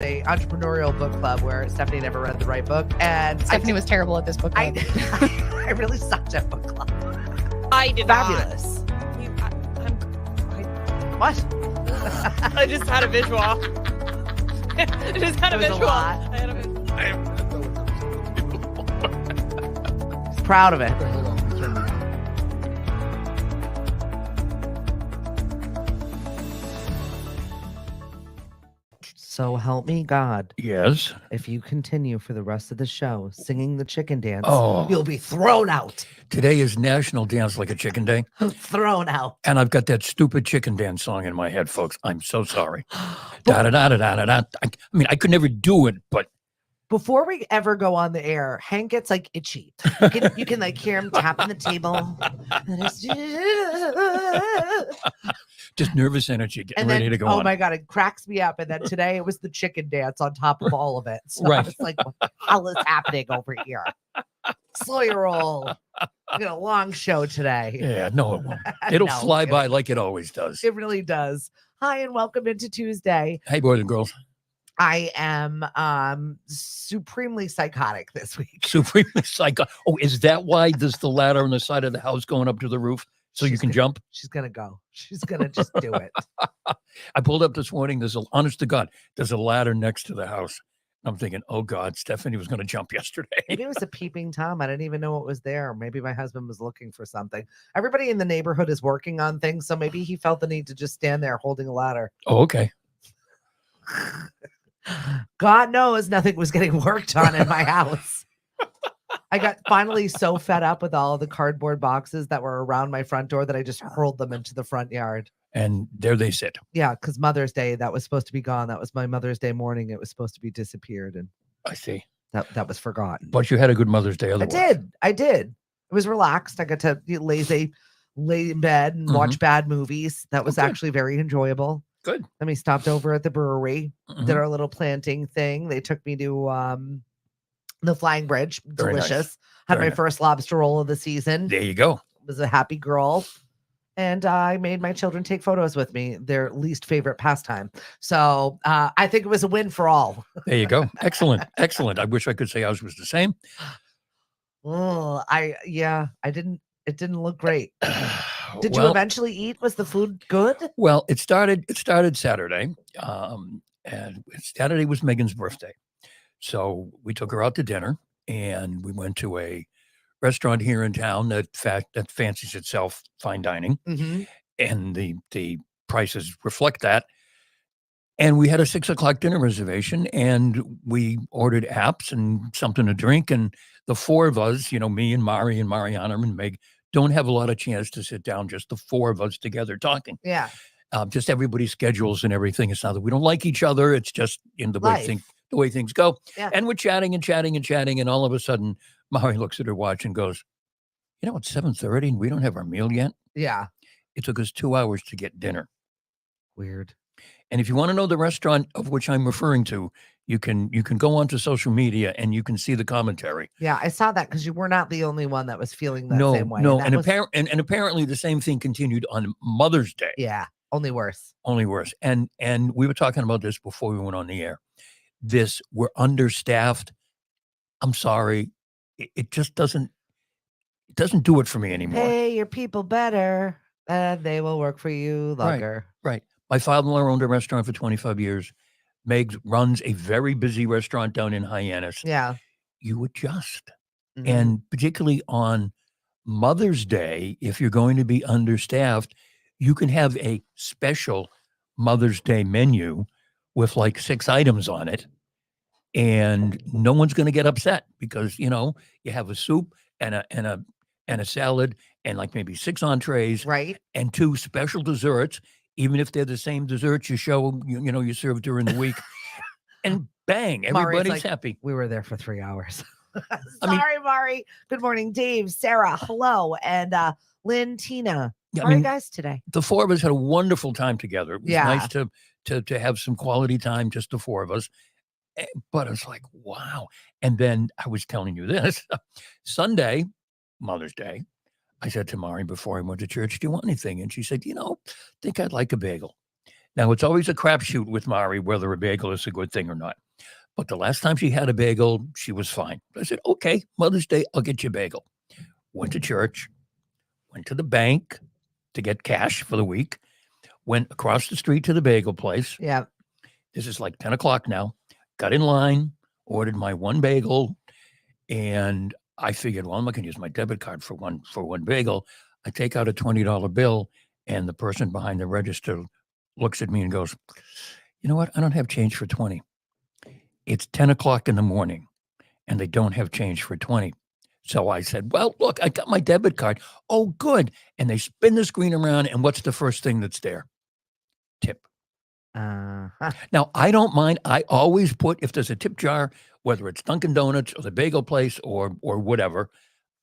a entrepreneurial book club where Stephanie never read the right book, and Stephanie was terrible at this book club. I really sucked at book club. I did Fabulous. What? I just had a visual. I just had a It was a visual. lot. I had a visual. Proud of it. So help me God, Yes. if you continue for the rest of the show singing the chicken dance, Oh. you'll be thrown out. Today is National Dance Like a Chicken Day, Thrown out. and I've got that stupid chicken dance song in my head, folks. I'm so sorry. Da da da da da da. I mean, I could never do it, but Before we ever go on the air, Hank gets like itchy. You can like hear him tapping the table. just nervous energy, getting And ready then, to go oh on. my God, it cracks me up. And then today it was the chicken dance on top of all of it. So I Right. was like, what the hell is happening over here? Slow your roll. We got a long show today. Yeah, no, it won't. It'll No, fly by like it always does. It really does. Hi, and welcome into Tuesday. Hey, boys and girls. I am supremely psychotic this week. Supremely psycho. Oh, is that why there's the ladder on the side of the house going up to the roof so you She's can gonna- jump? She's gonna go. She's gonna just do it. I pulled up this morning. Honest to God, there's a ladder next to the house. I'm thinking, oh God, Stephanie was going to jump yesterday. Maybe it was a peeping Tom. I didn't even know it was there. Maybe my husband was looking for something. Everybody in the neighborhood is working on things, so maybe he felt the need to just stand there holding a ladder. Oh, okay. God knows nothing was getting worked on in my house. I got finally so fed up with all the cardboard boxes that were around my front door that I just hurled them into the front yard. And there they sit. Yeah, because Mother's Day, that was supposed to be gone. That was my Mother's Day morning. It was supposed to be disappeared, and I see. that was forgotten. But you had a good Mother's Day otherwise. I did. It was relaxed. I got to lay in bed and watch bad movies. That was Okay. actually very enjoyable. Good. Then we stopped over at the brewery, Mhm. did our little planting thing. They took me to the Flying Bridge. Very nice. Delicious. Had Very my nice. first lobster roll of the season. There you go. Was a happy girl. And I made my children take photos with me, their least favorite pastime. So I think it was a win for all. There you go. Excellent. Excellent. I wish I could say ours was the same. Oh, it didn't look great. Did you Well, eventually eat? Was the food good? Well, it started Saturday. And Saturday was Megan's birthday. So we took her out to dinner and we went to a restaurant here in town that fancies itself fine dining. Mm-hmm. And the prices reflect that. And we had a 6:00 dinner reservation, and we ordered apps and something to drink. And the four of us, me and Mari and Mariana and Meg, don't have a lot of chance to sit down, just the four of us together talking. Yeah. Just everybody's schedules and everything. It's not that we don't like each other. It's just in the way things go. Yeah. And we're chatting and chatting and chatting, and all of a sudden, Mari looks at her watch and goes, "It's 7:30 and we don't have our meal yet." Yeah. It took us 2 hours to get dinner. Weird. And if you want to know the restaurant of which I'm referring to, you can go onto social media and you can see the commentary. Yeah, I saw that because you were not the only one that was feeling that No, same way. no, that and was- apparently the same thing continued on Mother's Day. yeah, only worse. Only worse. And we were talking about this before we went on the air. We're understaffed. I'm sorry, it just doesn't do it for me anymore. Pay your people better, and they will work for you longer. Right. My father-in-law owned a restaurant for 25 years. Meg runs a very busy restaurant down in Hyannis. Yeah. You adjust. Mhm. And particularly on Mother's Day, if you're going to be understaffed, you can have a special Mother's Day menu with like 6 items on it. And no one's going to get upset because, you have a soup and a salad and like maybe 6 entrees Right. and 2 special desserts, even if they're the same desserts you serve during the week. And bang, Mari's everybody's like, happy. We were there for 3 hours. I mean- Sorry, Mari. Good morning, Dave, Sarah, hello, and Lynn, Tina. Yeah, How are you guys today? The four of us had a wonderful time together. It was Yeah. nice to have some quality time, just the four of us. But it's like, wow. And then I was telling you this Sunday, Mother's Day, I said to Mari before I went to church, "Do you want anything?" And she said, "I think I'd like a bagel." Now, it's always a crapshoot with Mari whether a bagel is a good thing or not. But the last time she had a bagel, she was fine. I said, okay, Mother's Day, I'll get you a bagel. Went to church, went to the bank to get cash for the week, went across the street to the bagel place. Yeah. This is like 10 o'clock now. Got in line, ordered my one bagel, and I figured, well, I'm not going to use my debit card for one bagel. I take out a $20 bill, and the person behind the register looks at me and goes, you know what? I don't have change for 20. It's 10 o'clock in the morning, and they don't have change for 20. So I said, well, look, I got my debit card. Oh, good. And they spin the screen around, and what's the first thing that's there? Tip. Now, I don't mind. I always put, if there's a tip jar, whether it's Dunkin' Donuts or the bagel place or whatever,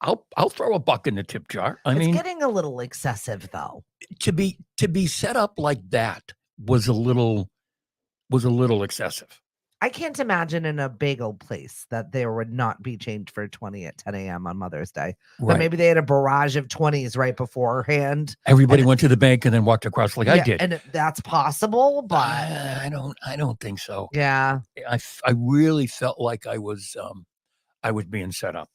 I'll throw a buck in the tip jar. I It's mean, getting a little excessive, though. to be set up like that was a little excessive. I can't imagine in a bagel place that there would not be change for 20 at 10 a.m. on Mother's Day. But Right. maybe they had a barrage of 20s right beforehand. Everybody and- went to the bank and then walked across like I Yeah, did. and that's possible, but I don't think so. yeah. I really felt like I was being set up.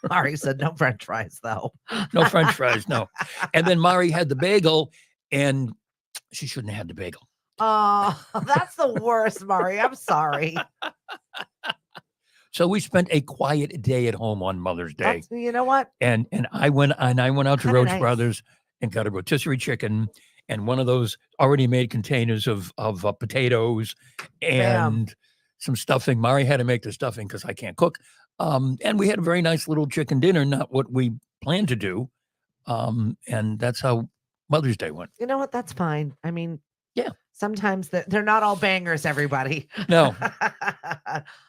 Mari said no French fries, though. No French fries, no. And then Mari had the bagel, and she shouldn't have had the bagel. Oh, that's the worst, Mari. I'm sorry. So we spent a quiet day at home on Mother's Day, You know what? and I went out to Kinda Roach nice. Brothers and got a rotisserie chicken and one of those already made containers of potatoes and some stuffing. Mari had to make the stuffing because I can't cook. And we had a very nice little chicken dinner, not what we planned to do. And that's how Mother's Day went. You know what? That's fine. I mean, Yeah. sometimes they're not all bangers, everybody. No.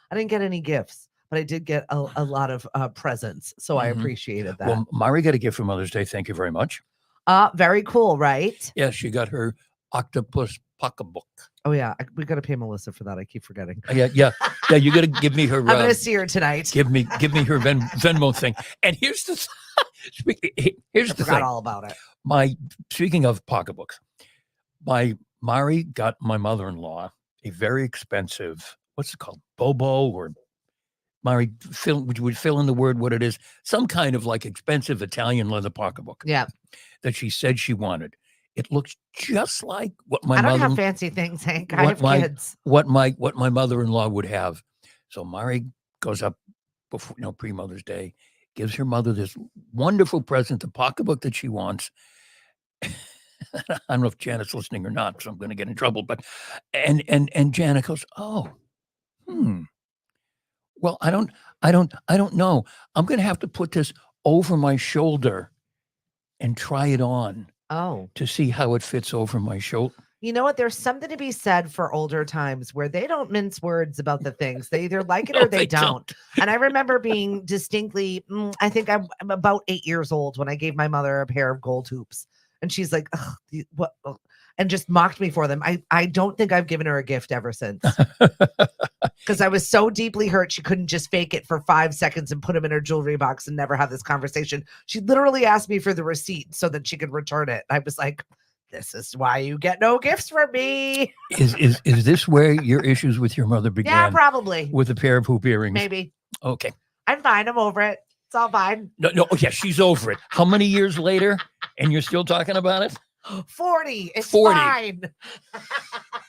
I didn't get any gifts, but I did get a lot of presents. So I Mhm. appreciated that. Well, Mari got a gift for Mother's Day. Thank you very much. Very cool, right? Yeah, she got her octopus pocketbook. Oh, yeah. We got to pay Melissa for that. I keep forgetting. Yeah. You got to give me her. I'm going to see her tonight. Give me her Venmo thing. And here's the here's I the forgot thing. all about it. Speaking of pocketbooks, Mari got my mother-in-law a very expensive, what's it called, Bobo, or Mari, would you fill in the word what it is? Some kind of like expensive Italian leather pocketbook Yeah. that she said she wanted. It looks just like what my I don't mother have fancy things, Hank. I have my- kids. what my mother-in-law would have. So Mari goes up before, pre-Mother's Day, gives her mother this wonderful present, the pocketbook that she wants. I don't know if Janet's listening or not, so I'm going to get in trouble. But and Janet goes, oh, well, I don't know. I'm going to have to put this over my shoulder and try it on Oh. to see how it fits over my shoulder. You know what? There's something to be said for older times where they don't mince words about the things. They either like it No, or they they don't. And I remember being distinctly, I think I'm about 8 years old when I gave my mother a pair of gold hoops. And she's like, "Ugh, what? Ugh," and just mocked me for them. I don't think I've given her a gift ever since. Because I was so deeply hurt, she couldn't just fake it for 5 seconds and put them in her jewelry box and never have this conversation. She literally asked me for the receipt so that she could return it. I was like, this is why you get no gifts from me. Is this where your issues with your mother began? Yeah, probably. With a pair of hoop earrings. Maybe. Okay. I'm fine. I'm over it. It's all fine. No. Oh, yeah, she's over it. How many years later, and you're still talking about it? 40. It's 40. fine.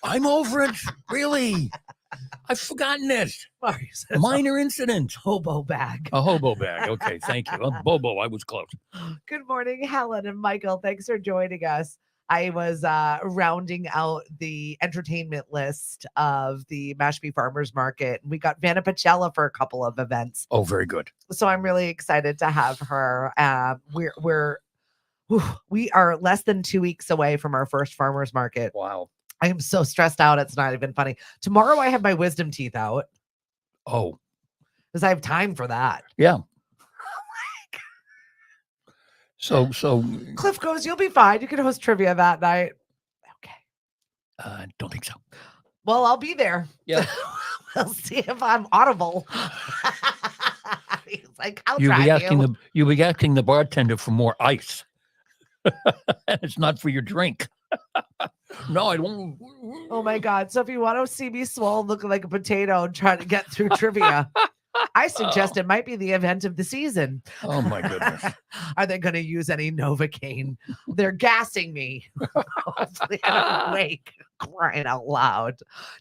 I'm over it. Really? I've forgotten it. Mari says, Minor incident. hobo bag. A hobo bag. Okay, thank you. Bobo, I was close. Good morning, Helen and Michael. Thanks for joining us. I was rounding out the entertainment list of the Mashpee Farmers Market. We got Vanna Pachella for a couple of events. Oh, very good. So I'm really excited to have her. We are less than 2 weeks away from our first farmers market. Wow. I am so stressed out. It's not even funny. Tomorrow I have my wisdom teeth out Oh, because I have time for that. yeah. So, Cliff goes, you'll be fine. You can host trivia that night. Okay. don't think so. Well, I'll be there. Yeah. We'll see if I'm audible. He's like, I'll You'll try be asking you. you'll be asking the bartender for more ice. It's not for your drink. No, I don't. Oh my God. So if you want to see me swole looking like a potato and trying to get through trivia, I suggest it might be the event of the season. Oh my goodness. Are they going to use any Novocaine? They're gassing me. Hopefully I don't wake crying out loud.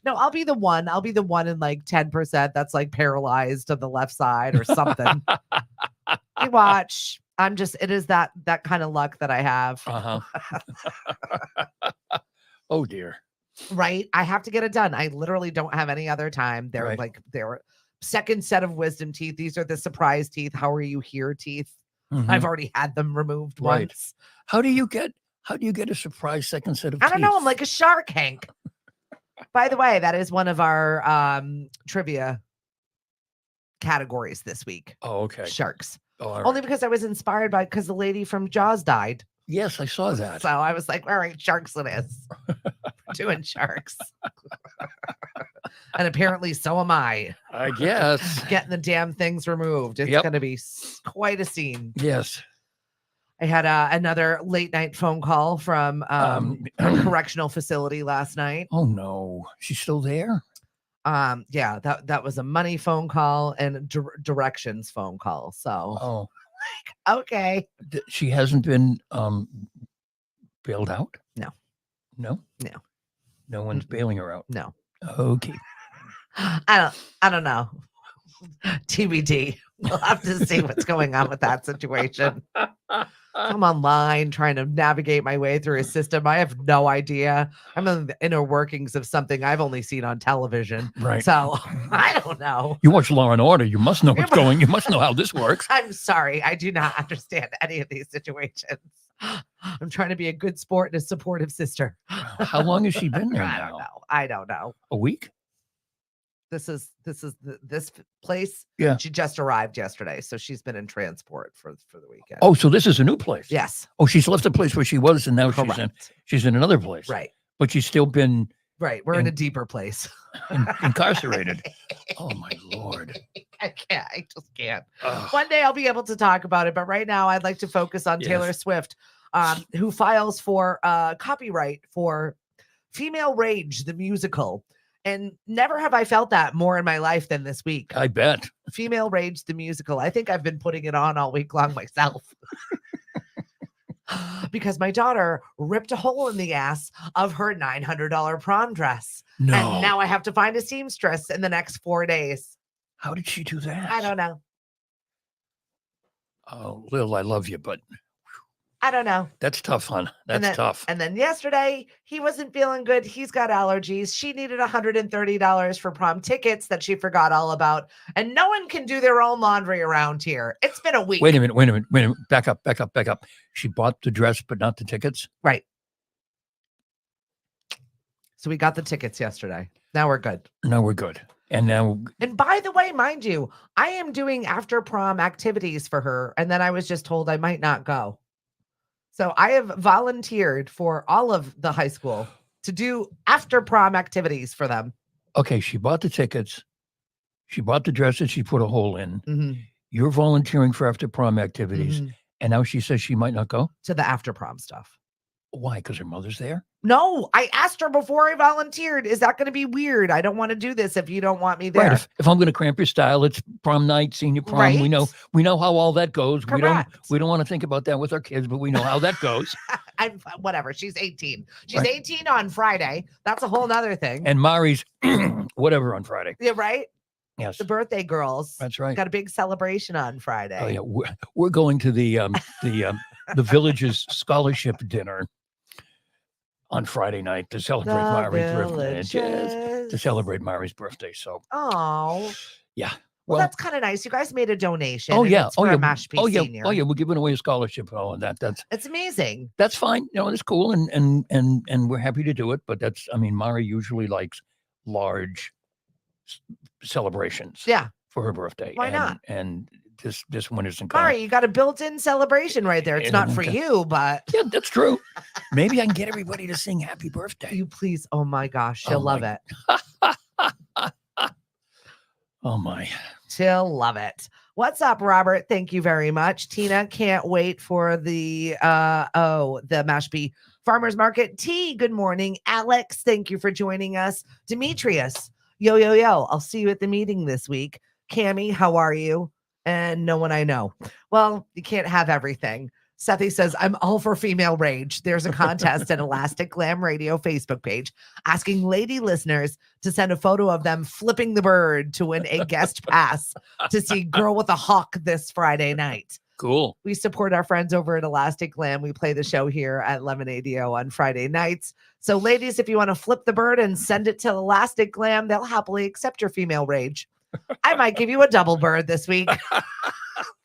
No, I'll be the one. I'll be the one in like 10% that's like paralyzed on the left side or something. You watch. It is that kind of luck that I have. Oh dear. Right. I have to get it done. I literally don't have any other time. They're Right. like, they're second set of wisdom teeth. These are the surprise teeth. How are you here teeth? Mhm. I've already had them removed Right. once. How do you get a surprise second set of I don't know. I'm teeth? like a shark, Hank. By the way, that is one of our trivia categories this week. Oh, okay. Sharks. Oh, all Only right. because I was inspired by because the lady from Jaws died. Yes, I saw that. So I was like, all right, sharks it is. We're doing sharks. And apparently so am I. I guess. Getting the damn things removed. It's Yep. going to be quite a scene. Yes. I had another late night phone call from a correctional facility last night. Oh no, she's still there. Yeah, that was a money phone call and directions phone call. So Oh, okay. she hasn't been bailed out. No. No. No. No one's Mm-mm. bailing her out. No. Okay. I don't know. TBD. We'll have to see what's going on with that situation. I'm online trying to navigate my way through a system. I have no idea. I'm in the inner workings of something I've only seen on television. Right. So I don't know. You watch Law and Order. You must know what's going. You must know how this works. I'm sorry. I do not understand any of these situations. I'm trying to be a good sport and a supportive sister. How long has she been there I now? don't know. I don't know. A week? This place. Yeah. She just arrived yesterday, so she's been in transport for the weekend. Oh, so this is a new place. yes, Oh, she's left the place where she was, and now correct. she's in another place. Right, But she's still been right. We're in a And- deeper place. incarcerated. Oh my Lord. I can't. I just can't. Ugh. One day I'll be able to talk about it, but right now I'd like to focus on Yes. Taylor Swift, who files for copyright for Female Rage, the musical. And never have I felt that more in my life than this week. I bet. Female Rage, the musical. I think I've been putting it on all week long myself. Because my daughter ripped a hole in the ass of her $900 prom dress. No. And now I have to find a seamstress in the next 4 days. How did she do that? I don't know. Oh, Lil, I love you, but I don't know. that's tough, hon. And That's tough. And then yesterday, he wasn't feeling good. He's got allergies. She needed $130 for prom tickets that she forgot all about. And no one can do their own laundry around here. It's been a week. Wait a minute. Back up. She bought the dress, but not the tickets. Right. So we got the tickets yesterday. Now we're good. No, we're good. And now, And by the way, mind you, I am doing after prom activities for her. And then I was just told I might not go. So I have volunteered for all of the high school to do after prom activities for them. okay, she bought the tickets. She bought the dress that she put a hole in. Mhm, You're volunteering for after prom activities. mhm. And now she says she might not go. To the after prom stuff. Why? Because her mother's there? No, I asked her before I volunteered. Is that going to be weird? I don't want to do this if you don't want me there. Right. If I'm going to cramp your style, it's prom night, senior prom. We know how all that goes. Correct. We don't want to think about that with our kids, but we know how that goes. I'm whatever. She's 18. She's Right. 18 on Friday. That's a whole nother thing. And Mari's whatever on Friday. Yeah, right. Yes. The birthday girls. That's right. Got a big celebration on Friday. Oh yeah, we're going to the village's scholarship dinner on Friday night to celebrate Mari's birthday. Yes, to celebrate Mari's birthday. So Oh, yeah. well, that's kind of nice. You guys made a donation. Oh and yeah. it's for a Mash P Oh yeah. Senior. Oh yeah. We're giving away a scholarship and all of that. It's amazing. That's fine. It's cool and we're happy to do it. But Mari usually likes large celebrations. Yeah. For her birthday. Why not? And this one isn't. Mari, you got a built-in celebration right there. It's not for Okay. you, but Yeah, that's true. Maybe I can get everybody to sing happy birthday. you please. Oh my gosh, she'll Oh love my- it. Oh my. Still love it. What's up, Robert? Thank you very much. Tina, can't wait for the Mashpee Farmers Market tea. Good morning. Alex, thank you for joining us. Demetrius, yo. I'll see you at the meeting this week. Cammie, how are you? And no one I know. Well, you can't have everything. Sethy says, I'm all for female rage. There's a contest at Elastic Glam Radio Facebook page asking lady listeners to send a photo of them flipping the bird to win a guest pass to see Girl with a Hawk this Friday night. Cool. We support our friends over at Elastic Glam. We play the show here at 1180 on Friday nights. So ladies, if you want to flip the bird and send it to Elastic Glam, they'll happily accept your female rage. I might give you a double bird this week.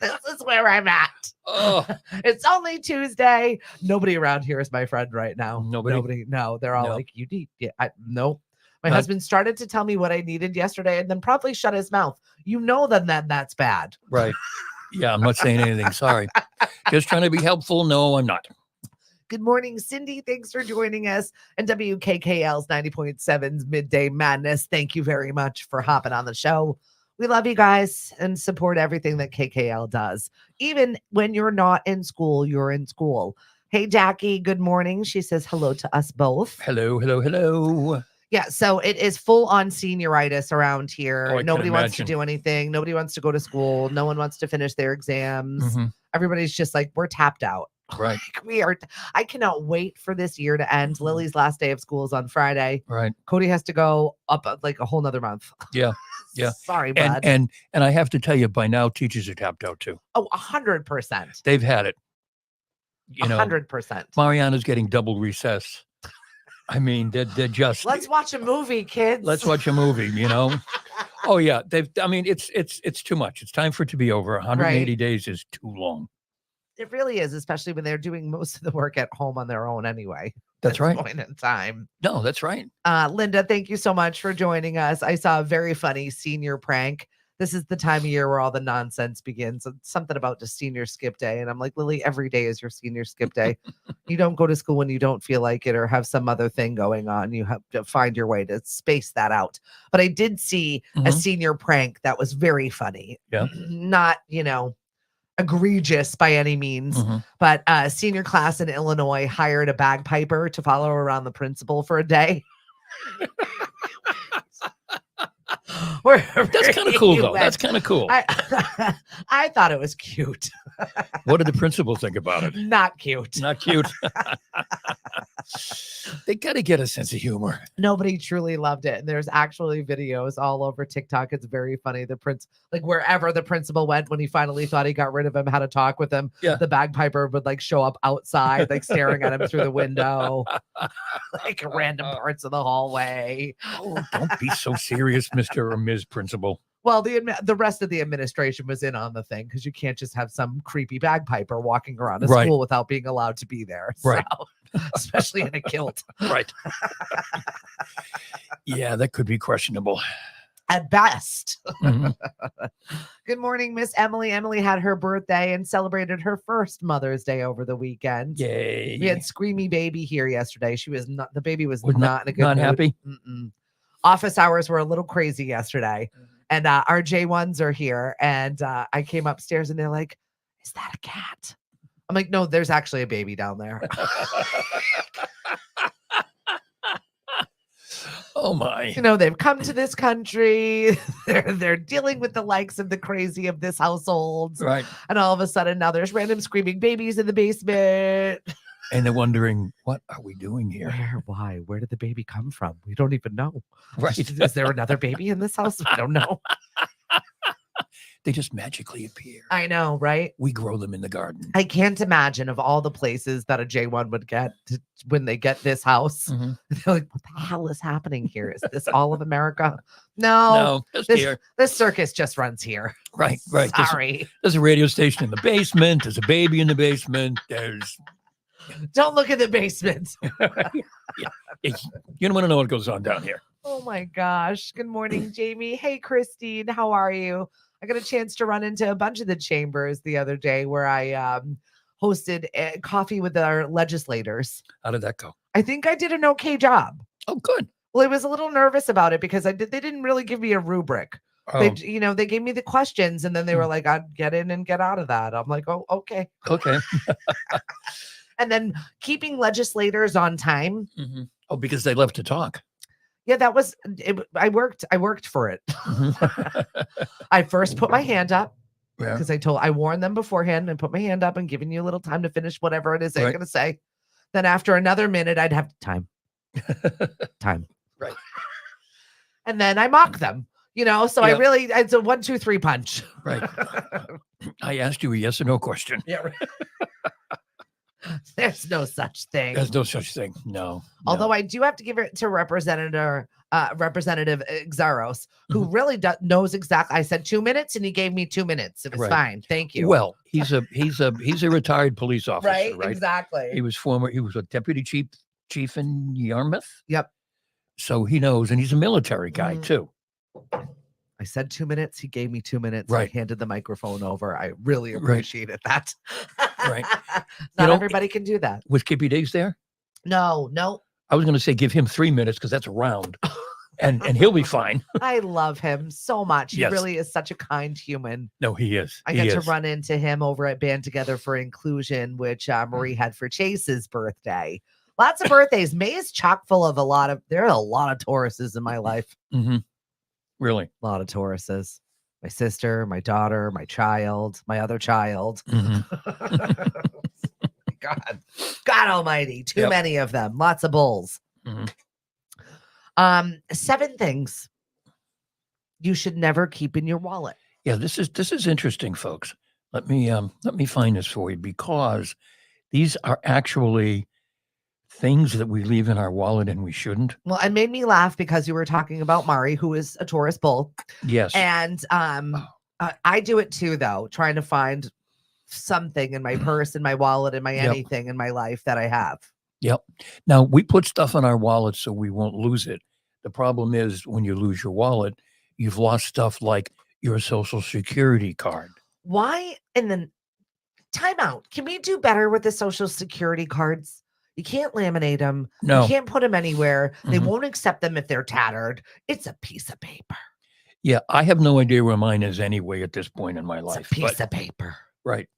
This is where I'm at. Oh. It's only Tuesday. Nobody around here is my friend right now. Nobody? No, they're all No. like, you need, no. My husband started to tell me what I needed yesterday and then promptly shut his mouth. You know that's bad. Right. Yeah, I'm not saying anything. Sorry. Just trying to be helpful. No, I'm not. Good morning, Cindy. Thanks for joining us. And WKKL's 90.7's Midday Madness. Thank you very much for hopping on the show. We love you guys and support everything that KKL does. Even when you're not in school, you're in school. Hey, Jackie, good morning. She says hello to us both. Hello. Yeah, so it is full on senioritis around here. Oh, I can Nobody wants to imagine. do anything. Nobody wants to go to school. No one wants to finish their exams. Mhm. Everybody's just like, we're tapped out. Right. We are. I cannot wait for this year to end. Lily's last day of school is on Friday. Right. Cody has to go up like a whole nother month. Yeah. Yeah. Sorry, bud. And I have to tell you, by now teachers are tapped out too. Oh, 100%. They've had it. 100%. Mariana's getting double recess. I mean, they're just. Let's watch a movie, kids. Let's watch a movie. Oh yeah, it's too much. It's time for it to be over. 180 days is too long. It really is, especially when they're doing most of the work at home on their own anyway. That's at right. this point in time. No, that's right. Linda, thank you so much for joining us. I saw a very funny senior prank. This is the time of year where all the nonsense begins. It's something about just senior skip day. And I'm like, Lily, every day is your senior skip day. You don't go to school when you don't feel like it or have some other thing going on. You have to find your way to space that out. But I did see a Mhm. senior prank that was very funny. Yeah. Not, egregious by any means, Mhm. but a senior class in Illinois hired a bagpiper to follow around the principal for a day. That's kind of cool, though. That's kind of cool. I thought it was cute. What did the principal think about it? Not cute. Not cute. They got to get a sense of humor. Nobody truly loved it. And there's actually videos all over TikTok. It's very funny. The wherever the principal went when he finally thought he got rid of him, had to talk with him. Yeah. The bagpiper would show up outside, staring at him through the window, random parts of the hallway. Oh, don't be so serious, Mr. or Ms. Principal. Well, the rest of the administration was in on the thing because you can't just have some creepy bagpiper walking around a Right. school without being allowed to be there. Right. So, especially in a kilt. Right. Yeah, that could be questionable. At best. Mhm. Good morning, Miss Emily. Emily had her birthday and celebrated her first Mother's Day over the weekend. Yay. We had Screamy Baby here yesterday. The baby was Was not in a good not mood. happy? Mm-mm. Office hours were a little crazy yesterday. And our J1s are here. And I came upstairs and they're like, is that a cat? I'm like, no, there's actually a baby down there. Oh my. They've come to this country. They're dealing with the likes of the crazy of this household. Right. And all of a sudden now there's random screaming babies in the basement. And they're wondering, what are we doing here? Why? Where did the baby come from? We don't even know. Right. Is there another baby in this house? I don't know. They just magically appear. I know, right? We grow them in the garden. I can't imagine of all the places that a J1 would get when they get this house. Mhm. They're like, what the hell is happening here? Is this all of America? No, No, just here. this circus just runs here. Right. There's- Sorry. There's a radio station in the basement. There's a baby in the basement. There's. Don't look in the basement. You don't want to know what goes on down here. Oh my gosh. Good morning, Jamie. Hey, Christine. How are you? I got a chance to run into a bunch of the chambers the other day where I hosted a coffee with our legislators. How did that go? I think I did an okay job. Oh, good. Well, I was a little nervous about it because they didn't really give me a rubric. They, Oh, you know, they gave me the questions and then they were like, I'd get in and get out of that. I'm like, oh, okay. okay. And then keeping legislators on time. Mhm. Oh, because they love to talk. Yeah, that was it. I worked for it. Mhm. I first put my hand up Yeah. because I warned them beforehand and put my hand up and giving you a little time to finish whatever it is they're Right. going to say. Then after another minute, I'd have time. Right. And then I mock them, you know, so Yeah. it's a 1, 2, 3 punch. Right. I asked you a yes or no question. Yeah. There's no such thing. There's no such thing. No. Although I do have to give it to Representative Xaros, who really knows exactly. I said 2 minutes, and he gave me 2 minutes. It was Right. fine. Thank you. Well, he's a retired police officer, right? right? Exactly. He was a deputy chief in Yarmouth. Yep. So he knows, and he's a military guy too. I said 2 minutes. He gave me 2 minutes. I Right. handed the microphone over. I really Right. appreciated that. Right. Not know, everybody can do that. Was Kippy Diggs there? No. I was going to say give him 3 minutes because that's a round, and he'll be fine. I love him so much. He Yes. really is such a kind human. No, he is. I He get to is. run into him over at Band Together for Inclusion, which Marie had for Chase's birthday. Lots of birthdays. May is chock full of there are a lot of Tauruses in my life. Mm-hmm. Really. A lot of Tauruses. My sister, my daughter, my child, my other child. Mm-hmm. God almighty. Too Yep. many of them. Lots of bulls. Mhm. 7 things you should never keep in your wallet. Yeah, this is interesting, folks. Let me find this for you because these are actually things that we leave in our wallet and we shouldn't. Well, it made me laugh because you were talking about Mari, who is a Taurus bull. Yes. And I do it too, though, trying to find something in my purse, in my wallet, in my Yep. anything in my life that I have. Yep. Now we put stuff in our wallet so we won't lose it. The problem is when you lose your wallet, you've lost stuff like your social security card. Why? And then time out. Can we do better with the social security cards? You can't laminate them. No. You can't put them anywhere. They Mhm. won't accept them if they're tattered. It's a piece of paper. Yeah, I have no idea where mine is anyway at this point in my It's life. a piece but- of paper. Right.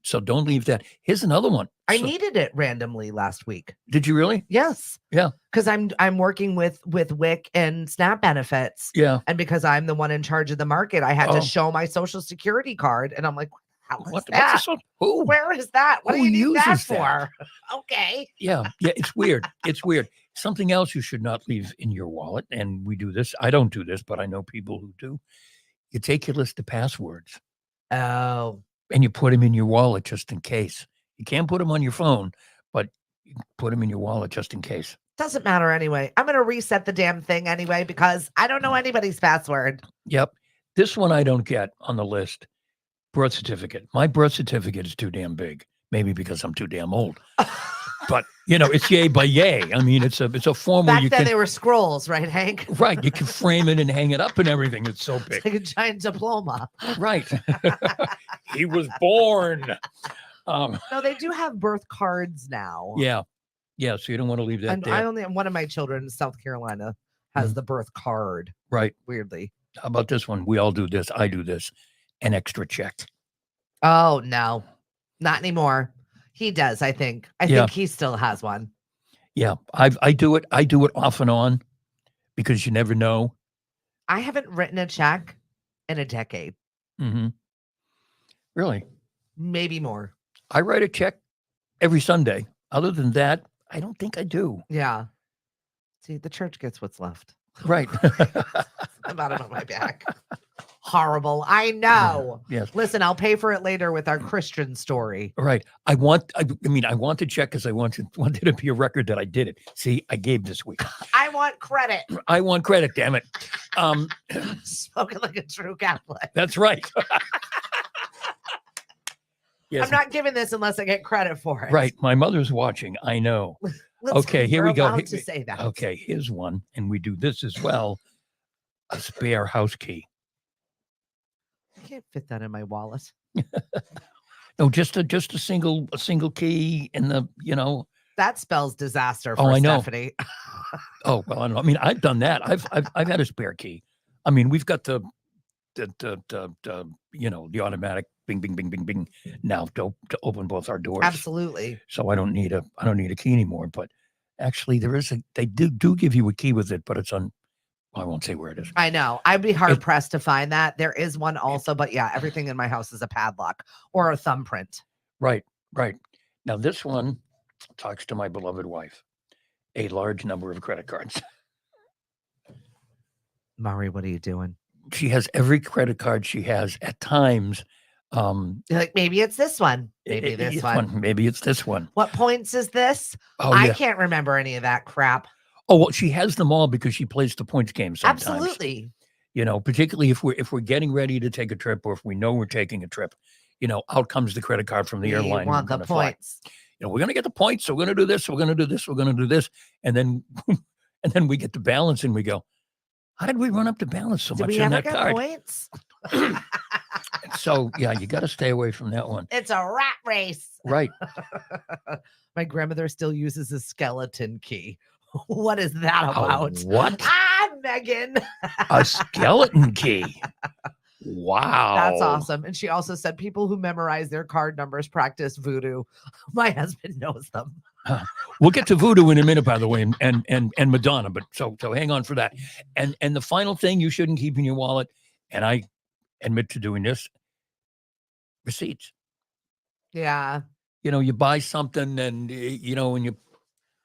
So don't leave that. Here's another one. I So- needed it randomly last week. Did you really? Yes. Yeah. Because I'm working with WIC and SNAP benefits. Yeah. And because I'm the one in charge of the market, I had Oh. to show my social security card. And I'm like, how is What? that? Who? Where is that? What Who do you need that uses for? that? Okay. Yeah. It's weird. It's weird. Something else you should not leave in your wallet, and we do this. I don't do this, but I know people who do. You take your list of passwords Oh. and you put them in your wallet just in case. You can't put them on your phone, but you can put them in your wallet just in case. Doesn't matter anyway. I'm going to reset the damn thing anyway because I don't know anybody's password. Yep. This one I don't get on the list. Birth certificate. My birth certificate is too damn big. Maybe because I'm too damn old. But it's yay by yay. I mean, it's a form where Back you then can they were scrolls, right, Hank? right. You can frame it and hang it up and everything. It's so big. Like a giant diploma. Right. He was born. No, they do have birth cards now. Yeah. Yeah. So you don't want to leave that And there. one of my children in South Carolina has Mhm. the birth card. Right. Weirdly. How about this one? We all do this. I do this. An extra check. Oh no, not anymore. He does, I think. I Yeah. think he still has one. Yeah. I do it. I do it off and on because you never know. I haven't written a check in a decade, Mm-hmm. Really? maybe more. I write a check every Sunday. Other than that, I don't think I do. Yeah. See, the church gets what's left. Right. I'm out of my back. Horrible. I know. Yes. Listen, I'll pay for it later with our Christian story. Right. I want to check because I wanted to be a record that I did it. See, I gave this week. I want credit. I want credit, damn it. Spoken like a true Catholic. That's right. Yes. I'm not giving this unless I get credit for it. Right. My mother's watching. I know. Okay, here we're we go. allowed to say that. Okay, here's one, and we do this as well. A spare house key. I can't fit that in my wallet. No, just a single key in the, That spells disaster for Oh, I know. Stephanie. Oh, well, I don't know. I mean, I've done that. I've had a spare key. I mean, we've got the the automatic bing, bing, bing, bing, bing now to open both our doors. Absolutely. So I don't need a key anymore. But actually, they do give you a key with it, but it's on. I won't say where it is. I know. I'd be hard pressed to find that. There is one also, but yeah, everything in my house is a padlock or a thumbprint. Right. Now this one talks to my beloved wife. A large number of credit cards. Maury, what are you doing? She has every credit card she has at times. You're like, maybe it's this one. Maybe this one. Maybe it's this one. What points is this? Oh, I yeah. can't remember any of that crap. Oh, well, she has them all because she plays the points game sometimes. Absolutely. Particularly if we're getting ready to take a trip, or if we know we're taking a trip, out comes the credit card from the We airline. want the points. We're going to get the points. So we're going to do this. We're going to do this. We're going to do this. And then we get the balance and we go, how did we run up to balance so Did much we on ever that get card? points? So yeah, you got to stay away from that one. It's a rat race. Right. My grandmother still uses a skeleton key. What is that about? What? Megan. A skeleton key. Wow. That's awesome. And she also said people who memorize their card numbers practice voodoo. My husband knows them. We'll get to voodoo in a minute, by the way, and Madonna. But so hang on for that. And the final thing you shouldn't keep in your wallet, and I admit to doing this, receipts. Yeah. You buy something and when you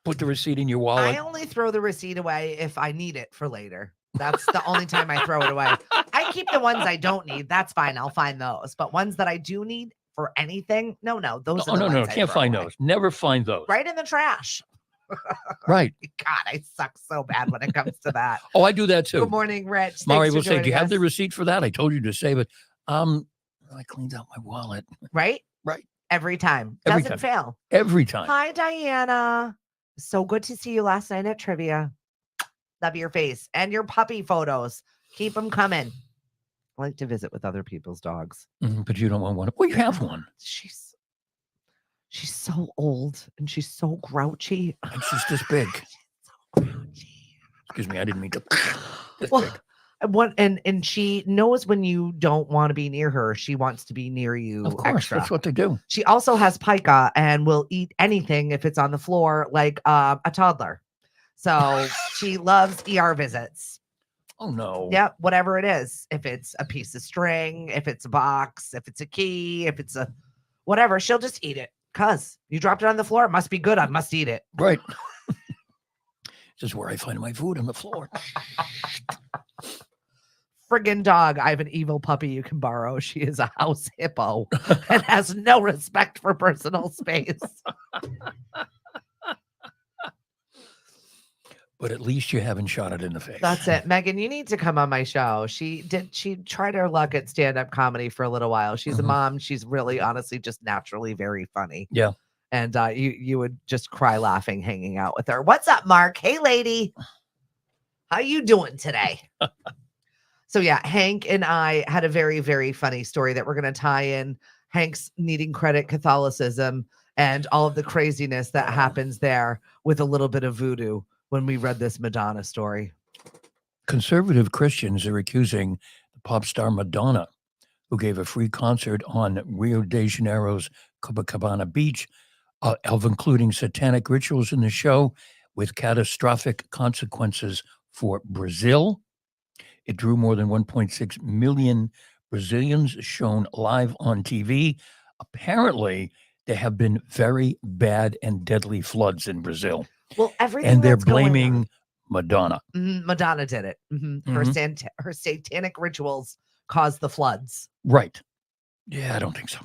put the receipt in your wallet. I only throw the receipt away if I need it for later. That's the only time I throw it away. I keep the ones I don't need. That's fine. I'll find those. But ones that I do need for anything, no. Those are the ones I can't throw find away. those. Never find those. Right in the trash. Right. God, I suck so bad when it comes to that. Oh, I do that too. Good morning, Rich. Maury Thanks will for say, do you have joining the us. receipt for that? I told you to save it. I cleaned out my wallet. Right? Right. Every time. Every Doesn't time. fail. Every time. Hi, Diana. So good to see you last night at trivia. Love your face and your puppy photos. Keep them coming. I like to visit with other people's dogs. But you don't want one. Well, you have one. She's so old and she's so grouchy. And she's this big. Excuse me, I didn't mean to. This Well, big. and she knows when you don't want to be near her. She wants to be near you. Of course, extra. that's what they do. She also has pica and will eat anything if it's on the floor, like a toddler. So she loves ER visits. Oh no. Yep, whatever it is. If it's a piece of string, if it's a box, if it's a key, if it's a whatever, she'll just eat it. Cause you dropped it on the floor. It must be good. I must eat it. Right. This is where I find my food on the floor. Friggin' dog. I have an evil puppy you can borrow. She is a house hippo and has no respect for personal space. But at least you haven't shot it in the face. That's it. Megan, you need to come on my show. She tried her luck at stand-up comedy for a little while. She's a mom. She's really honestly just naturally very funny. Yeah. And you would just cry laughing hanging out with her. What's up, Mark? Hey, lady. How you doing today? So yeah, Hank and I had a very, very funny story that we're going to tie in Hank's needing credit Catholicism and all of the craziness that happens there with a little bit of voodoo when we read this Madonna story. Conservative Christians are accusing the pop star Madonna, who gave a free concert on Rio de Janeiro's Copacabana Beach, of including satanic rituals in the show with catastrophic consequences for Brazil. It drew more than 1.6 million Brazilians shown live on TV. Apparently, there have been very bad and deadly floods in Brazil. Well, everything and they're that's going blaming on- Madonna. Madonna did it. Her satanic rituals caused the floods. Right. Yeah, I don't think so.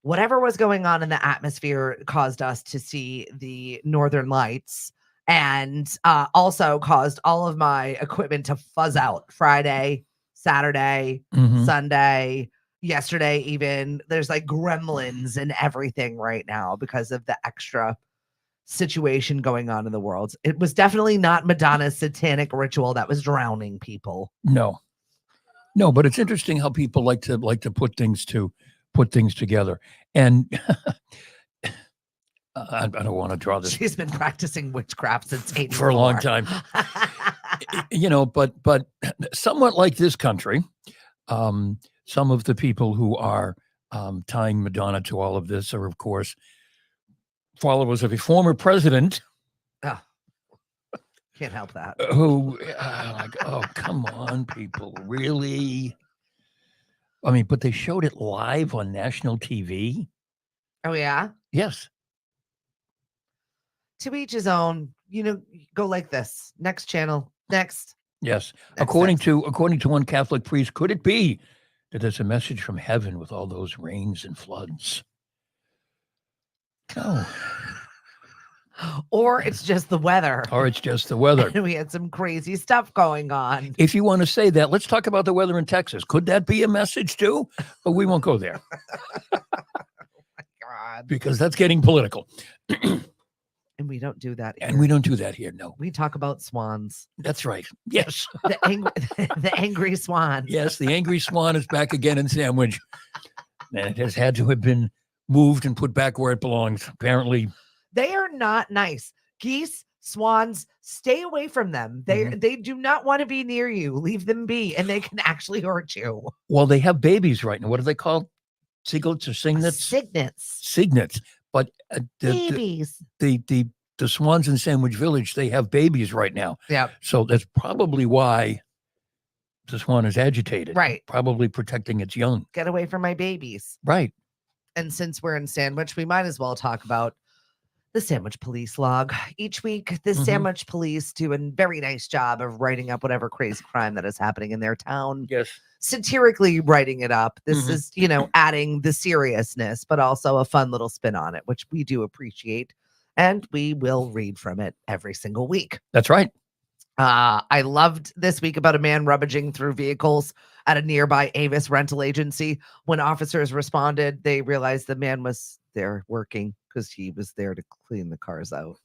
Whatever was going on in the atmosphere caused us to see the northern lights and also caused all of my equipment to fuzz out Friday, Saturday, Sunday, yesterday even. There's like gremlins and everything right now because of the extra situation going on in the world. It was definitely not Madonna's satanic ritual that was drowning people. No, but it's interesting how people like to put things together. And I don't want to draw this. She's been practicing witchcraft since 84. For a long time. But somewhat like this country, Some of the people who are tying Madonna to all of this are, of course, followers of a former president Oh, can't help that. who, like, oh, come on, people, really? I mean, but they showed it live on national TV. Oh, yeah. Yes. To each his own. Go like this. Next channel. Next. Yes. Next, According next. to one Catholic priest, could it be that there's a message from heaven with all those rains and floods? No. Or it's just the weather. Or it's just the weather. And we had some crazy stuff going on. If you want to say that, let's talk about the weather in Texas. Could that be a message too? But we won't go there God. because that's getting political. And we don't do that here. And we don't do that here. No, We talk about swans. that's right. Yes. The angry swan. Yes. The angry swan is back again in Sandwich. And it has had to have been moved and put back where it belongs. Apparently. They are not nice. Geese, swans, stay away from them. They do not want to be near you. Leave them be, and they can actually hurt you. Well, they have babies right now. What are they called? Siglets or cygnets? Cygnets. Cygnets. But Babies. the swans in Sandwich Village, they have babies right now. Yeah. So that's probably why the swan is agitated. Right. Probably protecting its young. Get away from my babies. Right. And since we're in Sandwich, we might as well talk about the Sandwich Police log. Each week, the Sandwich Police do a very nice job of writing up whatever crazy crime that is happening in their town. Yes. Satirically writing it up. This Mhm. is, adding the seriousness, but also a fun little spin on it, which we do appreciate. And we will read from it every single week. That's right. I loved this week about a man rummaging through vehicles at a nearby Avis rental agency. When officers responded, they realized the man was there working because he was there to clean the cars out.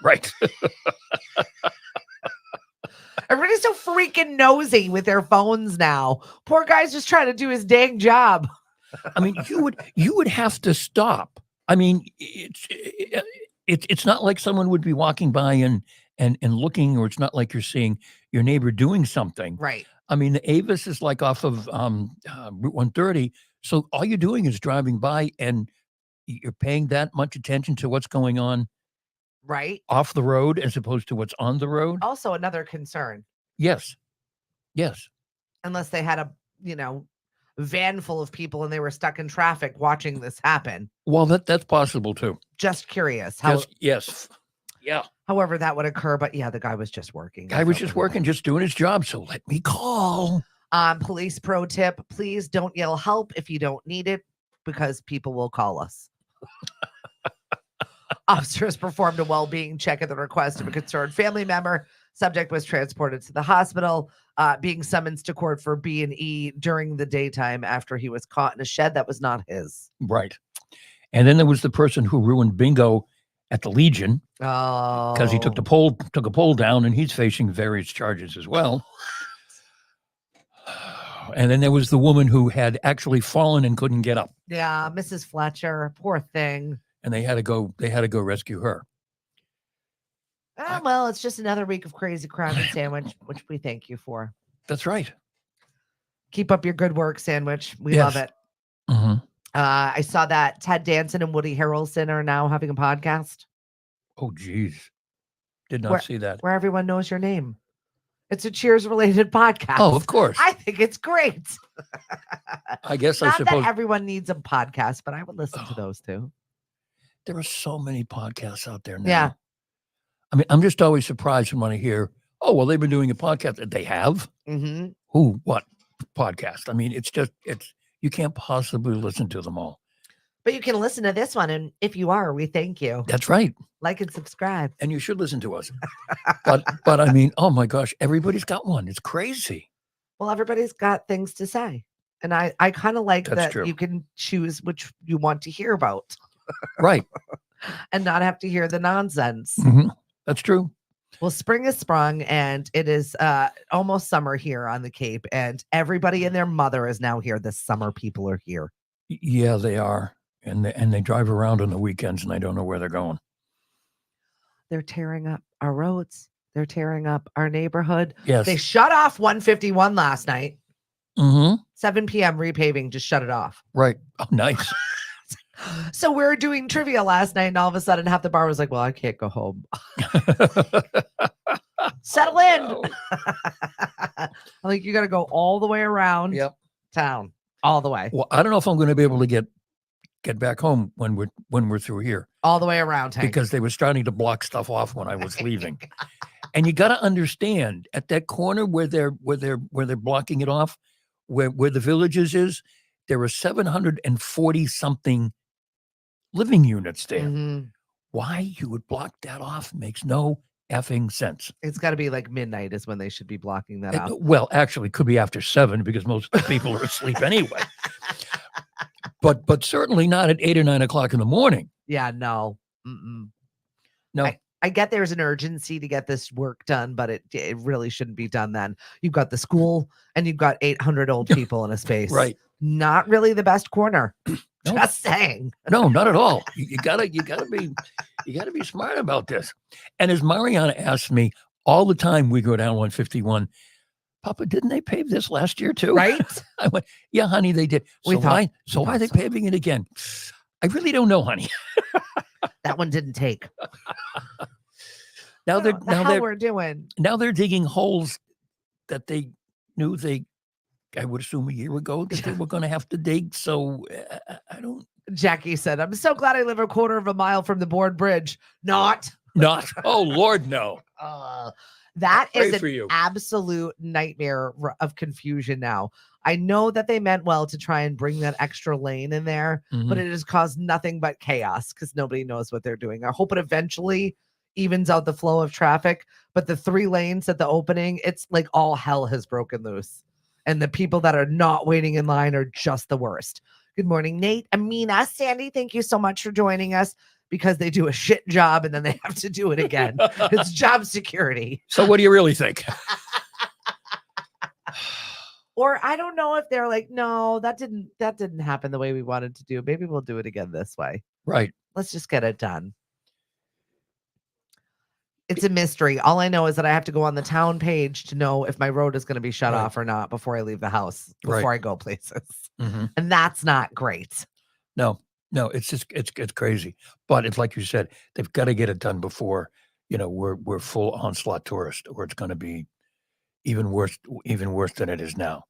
Right. Everybody's so freaking nosy with their phones now. Poor guy's just trying to do his dang job. I mean, you would have to stop. I mean, it's not like someone would be walking by and looking, or it's not like you're seeing your neighbor doing something. Right. I mean, the Avis is like off of Route 130. So all you're doing is driving by and you're paying that much attention to what's going on Right. off the road as opposed to what's on the road. Also, another concern, Yes. Yes. unless they had a, van full of people and they were stuck in traffic watching this happen. Well, that's possible too. Just curious how, Yes. Yeah. however that would occur. But yeah, the guy was just working. Guy was just working, just doing his job. So let me call. Police pro tip, please don't yell help if you don't need it, because people will call us. Officers performed a well-being check at the request of a concerned family member. Subject was transported to the hospital, being summoned to court for B&E during the daytime after he was caught in a shed that was not his. Right. And then there was the person who ruined bingo at the Legion Oh, because he took a pole down, and he's facing various charges as well. And then there was the woman who had actually fallen and couldn't get up, yeah, Mrs. Fletcher, poor thing. and they had to go rescue her. Well, it's just another week of crazy crime and Sandwich, which we thank you for. That's right. Keep up your good work, Sandwich. We Yes. love it. Mm-hmm. I saw that Ted Danson and Woody Harrelson are now having a podcast Oh, geez. Did not see that. where everyone knows your name. It's a Cheers related podcast. Oh, of course. I think it's great. I guess I Not suppose that everyone needs a podcast, but I would listen to those too. there are so many podcasts out there now. Yeah. I mean, I'm just always surprised when I hear, oh, well, they've been doing a podcast. They have? Mm-hmm. Who? What podcast? I mean, you can't possibly listen to them all. But you can listen to this one, and if you are, we thank you. That's right. Like and subscribe. And you should listen to us. But I mean, oh my gosh, everybody's got one. It's crazy. Well, everybody's got things to say. And I kind of like That's that true. you can choose which you want to hear about Right. and not have to hear the nonsense. Mhm. That's true. Well, spring is sprung, and it is almost summer here on the Cape, and everybody and their mother is now here. The summer people are here. Yeah, they are. And they drive around on the weekends, and I don't know where they're going. They're tearing up our roads. They're tearing up our neighborhood. Yes. They shut off 151 last night. Mm-hmm. 7 p.m. repaving, just shut it off. Right. Oh, nice. So we were doing trivia last night, and all of a sudden, half the bar was like, "Well, I can't go home. Settle in." Oh, I'm like, "You got to go all the way around yep. town, all the way, Well, I don't know if I'm going to be able to get back home when we're through here, all the way around." Hank. because they were starting to block stuff off when I was leaving. And you got to understand, at that corner where they're blocking it off, where the Villages is, there are 740 something living units there. Mhm. Why you would block that off makes no effing sense. It's got to be like midnight is when they should be blocking that off. Well, actually, it could be after 7 because most of the people are asleep anyway. But certainly not at 8 or 9 o'clock in the morning. Yeah, no. Mm-mm. No. I get there's an urgency to get this work done, but it really shouldn't be done then. You've got the school and you've got 800 old people in a space. Right. Not really the best corner. No. Just saying. No, not at all. You gotta be smart about this. And as Mariana asks me all the time, we go down 151. Papa, didn't they pave this last year too? Right? I went, yeah, honey, they did. We So thought- why we are they thought so. paving it again? I really don't know, honey. That one didn't take. Now I don't know the hell they're we're doing. now they're digging holes that they knew I would assume a year ago that they were going to have to dig. So I don't. Jackie said, "I'm so glad I live a quarter of a mile from the Bourne Bridge." Not. Oh Lord, no. That Pray is for an you. absolute nightmare of confusion now. I know that they meant well to try and bring that extra lane in there, but it has caused nothing but chaos because nobody knows what they're doing. I hope it eventually evens out the flow of traffic, but the 3 lanes at the opening, it's like all hell has broken loose. And the people that are not waiting in line are just the worst. Good morning, Nate, Amina, Sandy. Thank you so much for joining us, because they do a shit job and then they have to do it again. It's job security. So what do you really think? Or I don't know if they're like, no, that didn't happen the way we wanted to do. Maybe we'll do it again this way. Right. Let's just get it done. It's a mystery. All I know is that I have to go on the town page to know if my road is going to be shut Right. off or not before I leave the house, Right. before I go places. Mhm. And that's not great. No, it's just it's crazy. But it's like you said, they've got to get it done before we're full onslaught tourist, or it's going to be even worse than it is now.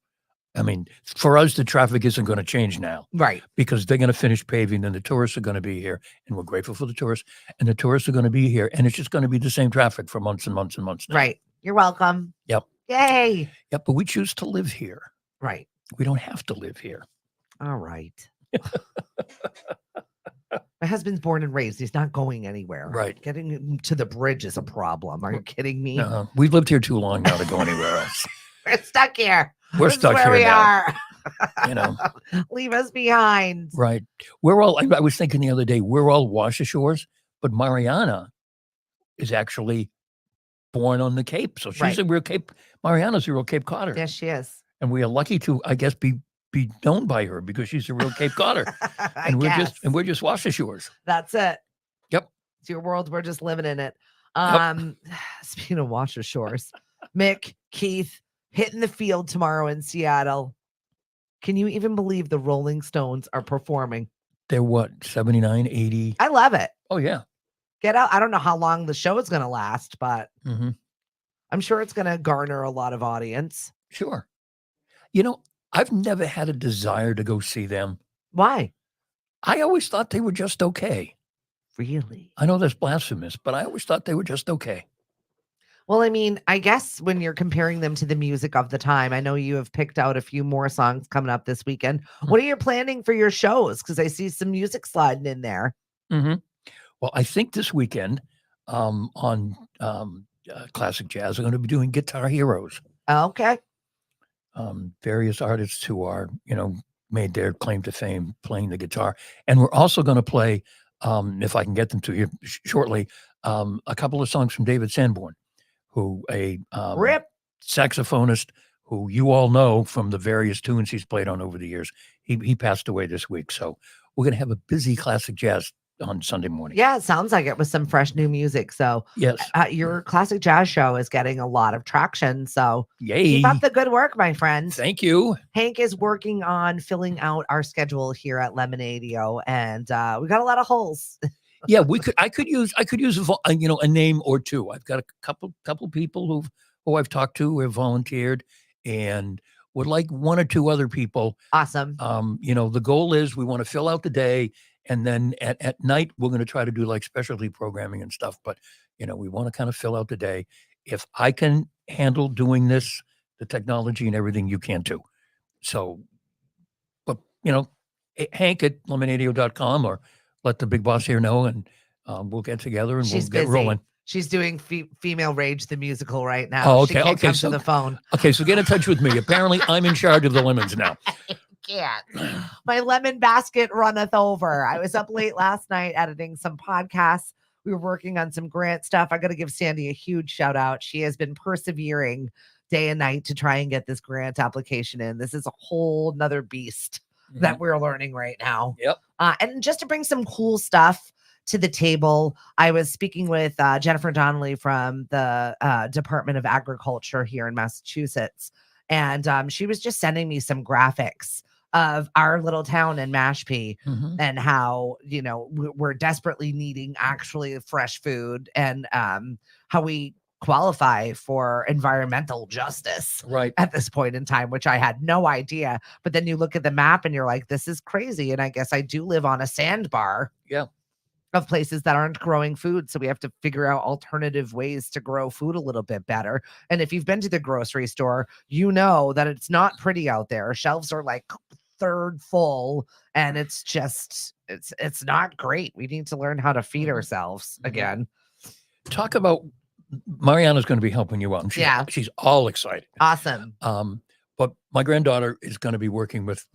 I mean, for us, the traffic isn't going to change now Right. because they're going to finish paving, and the tourists are going to be here, and we're grateful for the tourists, and the tourists are going to be here, and it's just going to be the same traffic for months and months and months now. Right. You're welcome. Yep. Yay. Yep. But we choose to live here. Right. We don't have to live here. All right. My husband's born and raised. He's not going anywhere. Right. Getting him to the bridge is a problem. Are you kidding me? We've lived here too long now to go anywhere else. We're stuck here. We're This is stuck where here we now. are. Leave us behind. Right. We're all, I was thinking the other day, we're all Washashores, but Mariana is actually born on the Cape. So she's Right. a real Mariana's a real Cape Codder. Yes, she is. And we are lucky to, I guess, be known by her because she's a real Cape Codder. I and guess. we're just Washashores. That's it. Yep. It's your world. We're just living in it. Yep. Speaking of Washer Shores, Mick, Keith, hitting the field tomorrow in Seattle. Can you even believe the Rolling Stones are performing? They're what, 79, 80? I love it. Oh, yeah. Get out. I don't know how long the show is going to last, but Mm-hmm. I'm sure it's going to garner a lot of audience. Sure. I've never had a desire to go see them. Why? I always thought they were just okay. Really? I know that's blasphemous, but I always thought they were just okay. Well, I mean, I guess when you're comparing them to the music of the time, I know you have picked out a few more songs coming up this weekend. What are you planning for your shows? Because I see some music sliding in there. Mm-hmm. Well, I think this weekend on Classic Jazz, I'm going to be doing Guitar Heroes. Okay. Various artists who are, made their claim to fame playing the guitar. And we're also going to play, if I can get them to you shortly, a couple of songs from David Sanborn, who a Rip. saxophonist who you all know from the various tunes he's played on over the years. He passed away this week. So we're going to have a busy Classic Jazz on Sunday morning. Yeah, it sounds like it, with some fresh new music. So Yes. your classic jazz show is getting a lot of traction. So Yay. keep up the good work, my friend. Thank you. Hank is working on filling out our schedule here at Lemonadio, and we got a lot of holes. Yeah, I could use a name or two. I've got a couple people who I've talked to who have volunteered, and would like one or two other people. Awesome. The goal is we want to fill out the day, and then at night we're going to try to do like specialty programming and stuff. But we want to kind of fill out the day. If I can handle doing this, the technology and everything, you can too. So, but Hank at lemonadio.com, or let the big boss here know, and we'll get together and we'll get rolling. She's doing Female Rage the musical right now. Oh, She can't come to the phone. Okay, so get in touch with me. Apparently, I'm in charge of the lemons now. Can't. My lemon basket runneth over. I was up late last night editing some podcasts. We were working on some grant stuff. I got to give Sandy a huge shout out. She has been persevering day and night to try and get this grant application in. This is a whole nother beast that we're learning right now. Yep. And just to bring some cool stuff to the table, I was speaking with Jennifer Donnelly from the Department of Agriculture here in Massachusetts. And she was just sending me some graphics of our little town in Mashpee and how, we're desperately needing actually fresh food, and how we qualify for environmental justice at this point in time, which I had no idea. But then you look at the map and you're like, this is crazy. And I guess I do live on a sandbar of places that aren't growing food. So we have to figure out alternative ways to grow food a little bit better. And if you've been to the grocery store, you know that it's not pretty out there. Shelves are like third full, and it's just, it's not great. We need to learn how to feed ourselves again. Talk about, Mariana's going to be helping you out. She's all excited. Awesome. But my granddaughter is going to be working with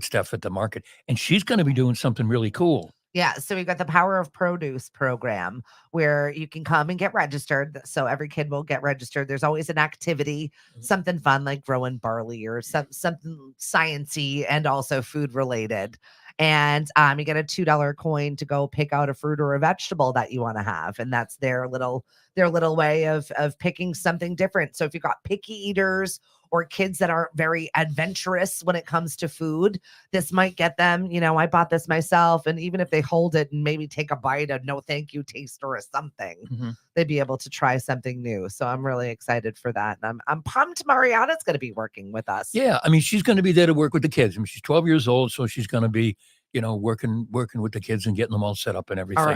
Steph at the market, and she's going to be doing something really cool. Yeah. So we got the Power of Produce program where you can come and get registered. So every kid will get registered. There's always an activity, something fun like growing barley or something sciencey and also food related. And you get a $2 coin to go pick out a fruit or a vegetable that you want to have. And that's their little way of picking something different. So if you've got picky eaters or kids that aren't very adventurous when it comes to food, this might get them, I bought this myself. And even if they hold it and maybe take a bite, a no thank you taster or something, they'd be able to try something new. So I'm really excited for that. And I'm pumped Mariana's going to be working with us. Yeah. I mean, she's going to be there to work with the kids. I mean, she's 12 years old. So she's going to be, working with the kids and getting them all set up and everything. Our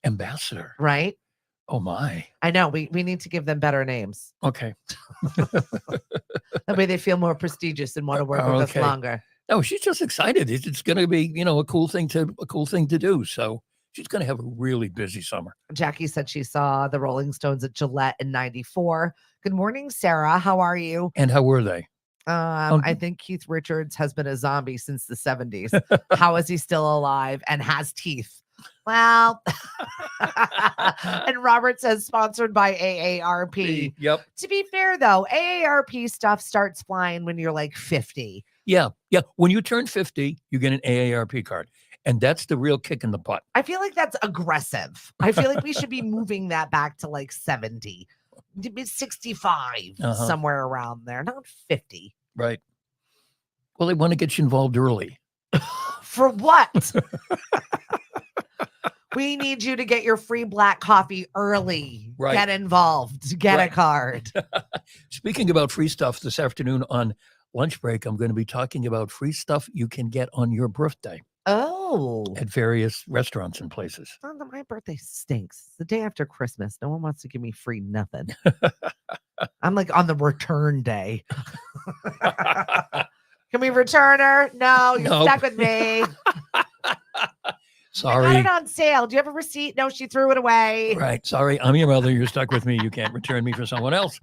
ambassador. Right? Oh my. I know. We need to give them better names. Okay. That way they feel more prestigious and want to work with us longer. No, she's just excited. It's going to be, a cool thing to do. So she's going to have a really busy summer. Jackie said she saw the Rolling Stones at Gillette in '94. Good morning, Sarah. How are you? And how were they? I think Keith Richards has been a zombie since the 70s. How is he still alive and has teeth? Well, and Robert says sponsored by AARP. Yep. To be fair, though, AARP stuff starts flying when you're like 50. Yeah. When you turn 50, you get an AARP card. And that's the real kick in the butt. I feel like that's aggressive. I feel like we should be moving that back to like 70. 65, somewhere around there, not 50. Right. Well, they want to get you involved early. For what? We need you to get your free black coffee early. Right. Get involved. Get a card. Speaking about free stuff, this afternoon on lunch break, I'm going to be talking about free stuff you can get on your birthday. Oh. At various restaurants and places. My birthday stinks. It's the day after Christmas. No one wants to give me free nothing. I'm like on the return day. Can we return her? No, you're stuck with me. Sorry. I got it on sale. Do you have a receipt? No, she threw it away. Right. Sorry. I'm your mother. You're stuck with me. You can't return me for someone else.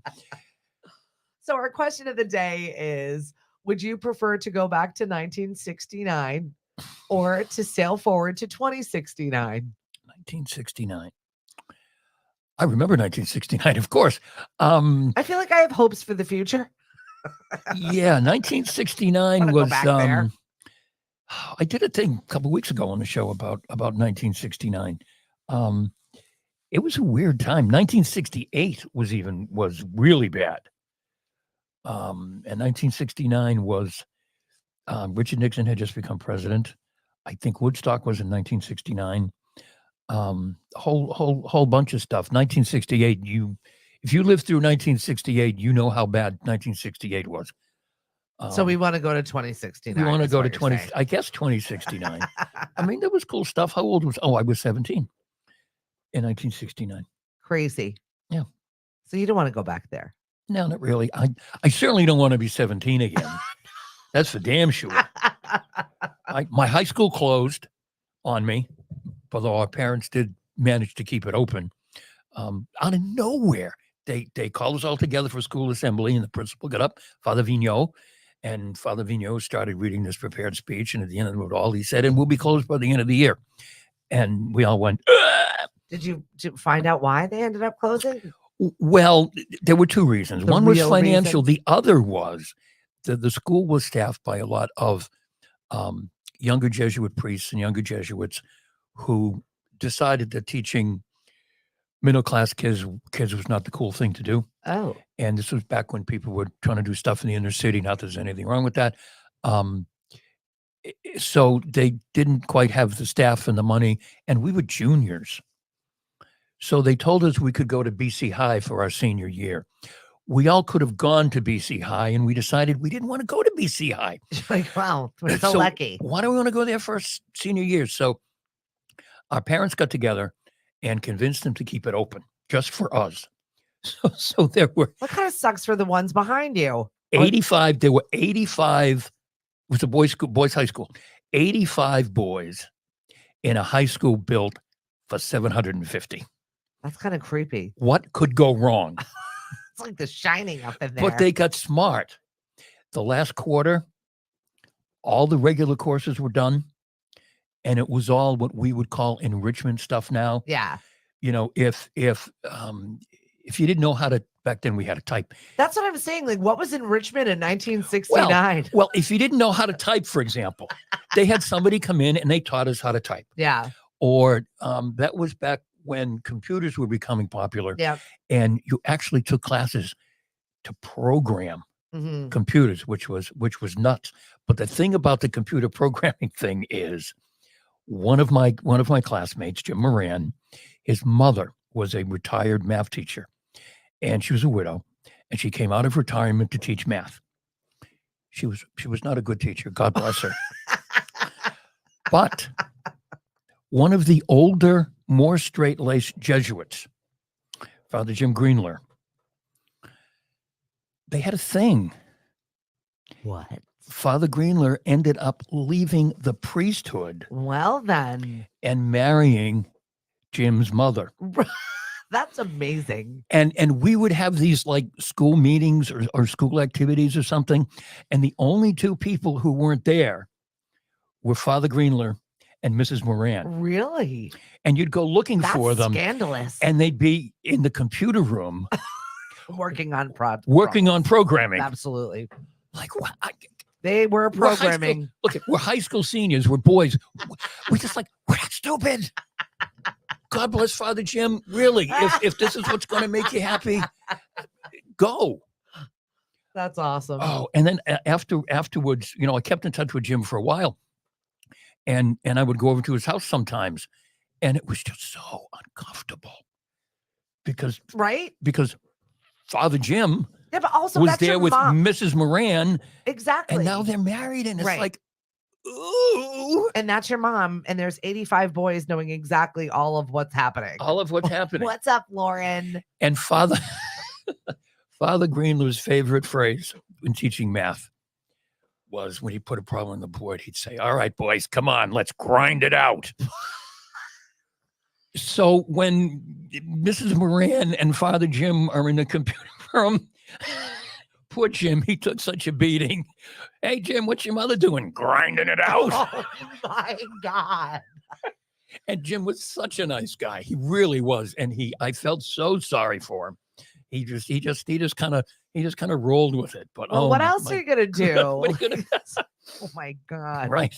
So our question of the day is, would you prefer to go back to 1969 or to sail forward to 2069? 1969. I remember 1969, of course. I feel like I have hopes for the future. Yeah, 1969 was I did a thing a couple weeks ago on the show about 1969. It was a weird time. 1968 was really bad. And 1969 was Richard Nixon had just become president. I think Woodstock was in 1969. Whole bunch of stuff. 1968. If you lived through 1968, you know how bad 1968 was. So we want to go to 2069. We want to is go what to you're 20. saying. I guess 2069. I mean, there was cool stuff. How old was? Oh, I was 17 in 1969. Crazy. Yeah. So you don't want to go back there. No, not really. I certainly don't want to be 17 again. That's for damn sure. My high school closed on me, although our parents did manage to keep it open. Out of nowhere, they called us all together for school assembly, and the principal got up, Father Vigneault, and Father Vigneault started reading this prepared speech, and at the end of it all, he said, "And we'll be closed by the end of the year." And we all went, "Ugh!" Did you find out why they ended up closing? Well, there were two reasons. The One was real financial. reason? The other was that the school was staffed by a lot of younger Jesuit priests and younger Jesuits who decided that teaching middle-class kids was not the cool thing to do. Oh, And this was back when people were trying to do stuff in the inner city. Not that there's anything wrong with that. So they didn't quite have the staff and the money, and we were juniors. So they told us we could go to BC High for our senior year. We all could have gone to BC High, and we decided we didn't want to go to BC High. like wow, we're so lucky. Why do we want to go there for our senior year? So our parents got together and convinced them to keep it open just for us. So there were What kind of sucks for the ones behind you? 85. There were 85. It was a boys' high school. 85 boys in a high school built for 750. That's kind of creepy. What could go wrong? It's like The Shining up in there. But they got smart. The last quarter, all the regular courses were done, and it was all what we would call enrichment stuff now. Yeah. You know, if you didn't know how to, back then we had to type. That's what I'm saying. Like, what was enrichment in 1969? Well, if you didn't know how to type, for example, they had somebody come in and they taught us how to type. Yeah. Or that was back when computers were becoming popular. Yeah. And you actually took classes to program Mm-hmm. computers, which was nuts. But the thing about the computer programming thing is one of my classmates, Jim Moran, his mother was a retired math teacher, and she was a widow, and she came out of retirement to teach math. She was not a good teacher, God bless her. But one of the older, more straight-laced Jesuits, Father Jim Greenler, they had a thing. What? Father Greenler ended up leaving the priesthood Well, then. and marrying Jim's mother. That's amazing. And we would have these like school meetings or school activities or something. And the only two people who weren't there were Father Greenler and Mrs. Moran. Really? And you'd go looking That's for them, scandalous. and they'd be in the computer room working on on programming. Absolutely. Like what? They were programming. We're high school seniors. We're boys. We're just like, we're not stupid. God bless Father Jim. Really, if this is what's going to make you happy, go. That's awesome. Oh, and then afterwards, you know, I kept in touch with Jim for a while, and I would go over to his house sometimes, and it was just so uncomfortable because Father Jim yeah, but also was that's there your with mom. Mrs. Moran, Exactly. and now they're married, and it's Right. like, ooh, And that's your mom. And there's 85 boys knowing exactly all of what's happening. all of what's happening. What's up, Lauren? And Father Greenler's favorite phrase when teaching math was when he put a problem on the board, he'd say, "All right, boys, come on, let's grind it out." So when Mrs. Moran and Father Jim are in the computer room, poor Jim, he took such a beating. "Hey, Jim, what's your mother doing?" "Grinding it out." Oh my God. And Jim was such a nice guy. He really was. And I felt so sorry for him. He just kind of rolled with it. But Well, what else are you gonna do? what are you gonna Oh my God. Right.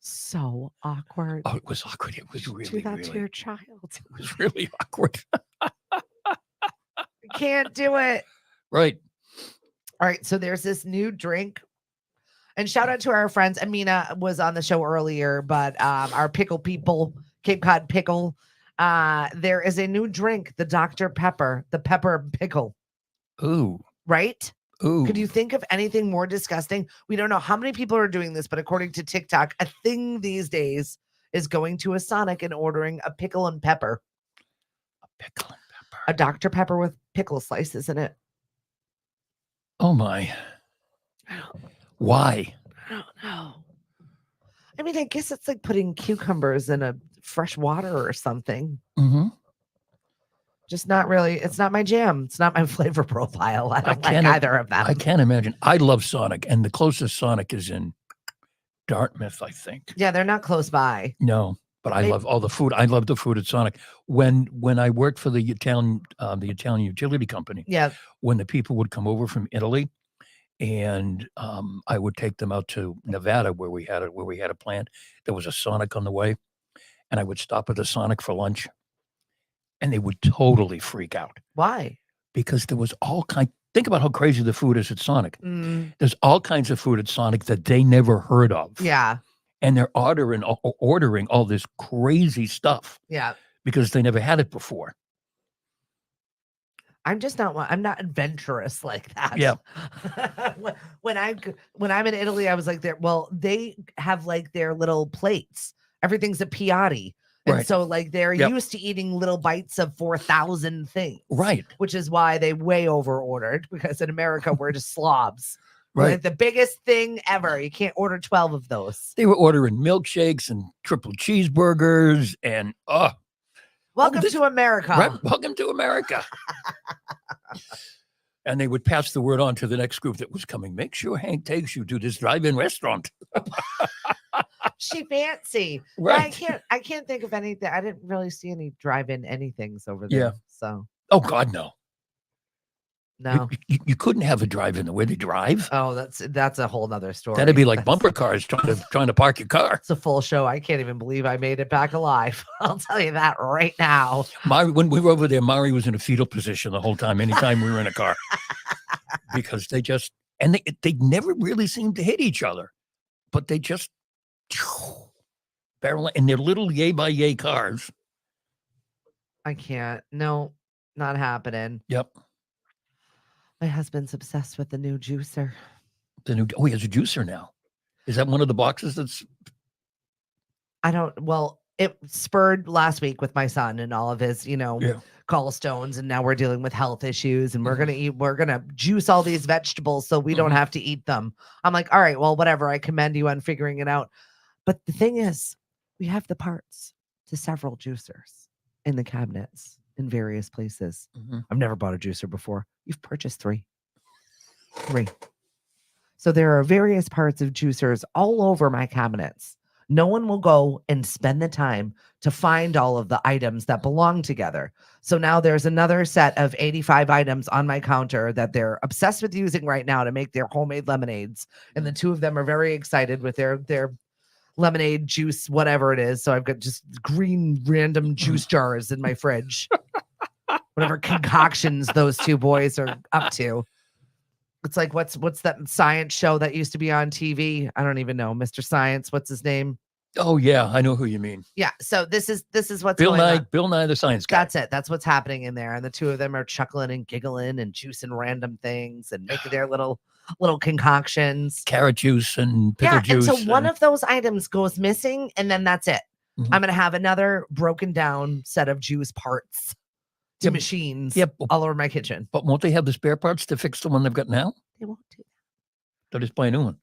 So awkward. Oh, it was awkward. It was Do really, that to really, your child. it was really awkward. Can't do it. Right. All right. So there's this new drink. And shout out to our friends. Amina was on the show earlier, but our pickle people, Cape Cod pickle. There is a new drink, the Dr. Pepper, the pepper pickle. Ooh. Right? Ooh. Could you think of anything more disgusting? We don't know how many people are doing this, but according to TikTok, a thing these days is going to a Sonic and ordering a pickle and pepper. A pickle and pepper. A Dr. Pepper with pickle slices in it. Oh my. Why? I don't know. I mean, I guess it's like putting cucumbers in a fresh water or something. Mm-hmm. Just not really. It's not my jam. It's not my flavor profile. I don't like can't- either of them. I can't imagine. I love Sonic, and the closest Sonic is in Dartmouth, I think. Yeah, they're not close by. No, but I love all the food. I love the food at Sonic. When I worked for the Italian utility company, Yeah. when the people would come over from Italy, and I would take them out to Nevada where we had a plant. There was a Sonic on the way, and I would stop at the Sonic for lunch, and they would totally freak out Why? because there was all kind. Think about how crazy the food is at Sonic. Mm, There's all kinds of food at Sonic that they never heard of. yeah. And they're ordering all this crazy stuff Yeah. because they never had it before. I'm just not one. I'm not adventurous like that. Yeah. when I'm in Italy, I was like, they have like their little plates. Everything's a piatti. And Right. so like they're Yep. used to eating little bites of 4,000 things. Right. Which is why they way over ordered, because in America we're just slobs. We're Right. like the biggest thing ever. You can't order 12 of those. They were ordering milkshakes and triple cheeseburgers and Welcome this- to America. right, welcome to America. And they would pass the word on to the next group that was coming. Make sure Hank takes you to this drive-in restaurant. She fancy. Yeah, Right. I can't think of anything. I didn't really see any drive-in anythings over there. Yeah. So Oh God, no. no. You couldn't have a drive-in the way they drive. Oh, that's a whole nother story. That'd be like That's- bumper cars trying to park your car. It's a full show. I can't even believe I made it back alive. I'll tell you that right now. Mari, when we were over there, Mari was in a fetal position the whole time, anytime we were in a car. Because they never really seemed to hit each other. But they just barrel in their little yay by yay cars. I can't. No, not happening. Yep. My husband's obsessed with the new juicer. He has a juicer now. Is that one of the boxes that's It spurred last week with my son and all of his, Yeah. gallstones, and now we're dealing with health issues, and we're gonna juice all these vegetables so we don't Mhm. have to eat them. I'm like, all right, well, whatever. I commend you on figuring it out. But the thing is, we have the parts to several juicers in the cabinets in various places. Mhm. I've never bought a juicer before. You've purchased three. So there are various parts of juicers all over my cabinets. No one will go and spend the time to find all of the items that belong together. So now there's another set of 85 items on my counter that they're obsessed with using right now to make their homemade lemonades. And the two of them are very excited with their lemonade juice, whatever it is. So I've got just green random juice jars in my fridge. Whatever concoctions those two boys are up to. It's like, what's that science show that used to be on TV? I don't even know. Mr. Science, what's his name? Oh yeah, I know who you mean. Yeah. So this is what's Bill going on. Nye the Science Guy. That's it. That's what's happening in there. And the two of them are chuckling and giggling and juicing random things and making their little concoctions. Carrot juice and pickle juice. And so one of those items goes missing, and then that's it. Mhm. I'm gonna have another broken down set of juice parts to Yep. machines Yep. all over my kitchen. But won't they have the spare parts to fix the one they've got now? They won't do that. They'll just buy a new one.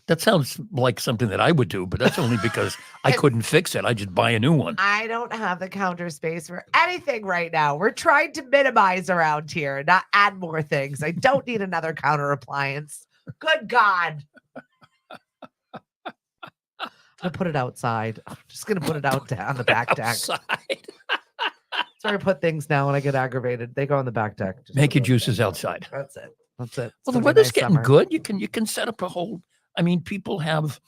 That sounds like something that I would do, but that's only because I couldn't fix it. I just buy a new one. I don't have the counter space for anything right now. We're trying to minimize around here, not add more things. I don't need another counter appliance. Good God. I'm gonna put it outside. I'm just gonna put it out on the back deck. Outside. That's where I put things now when I get aggravated. They go on the back deck. Just Make put your those juices things outside. That's it. It's Well, the gonna be a weather's nice getting summer. good. You can set up a whole. I mean, people have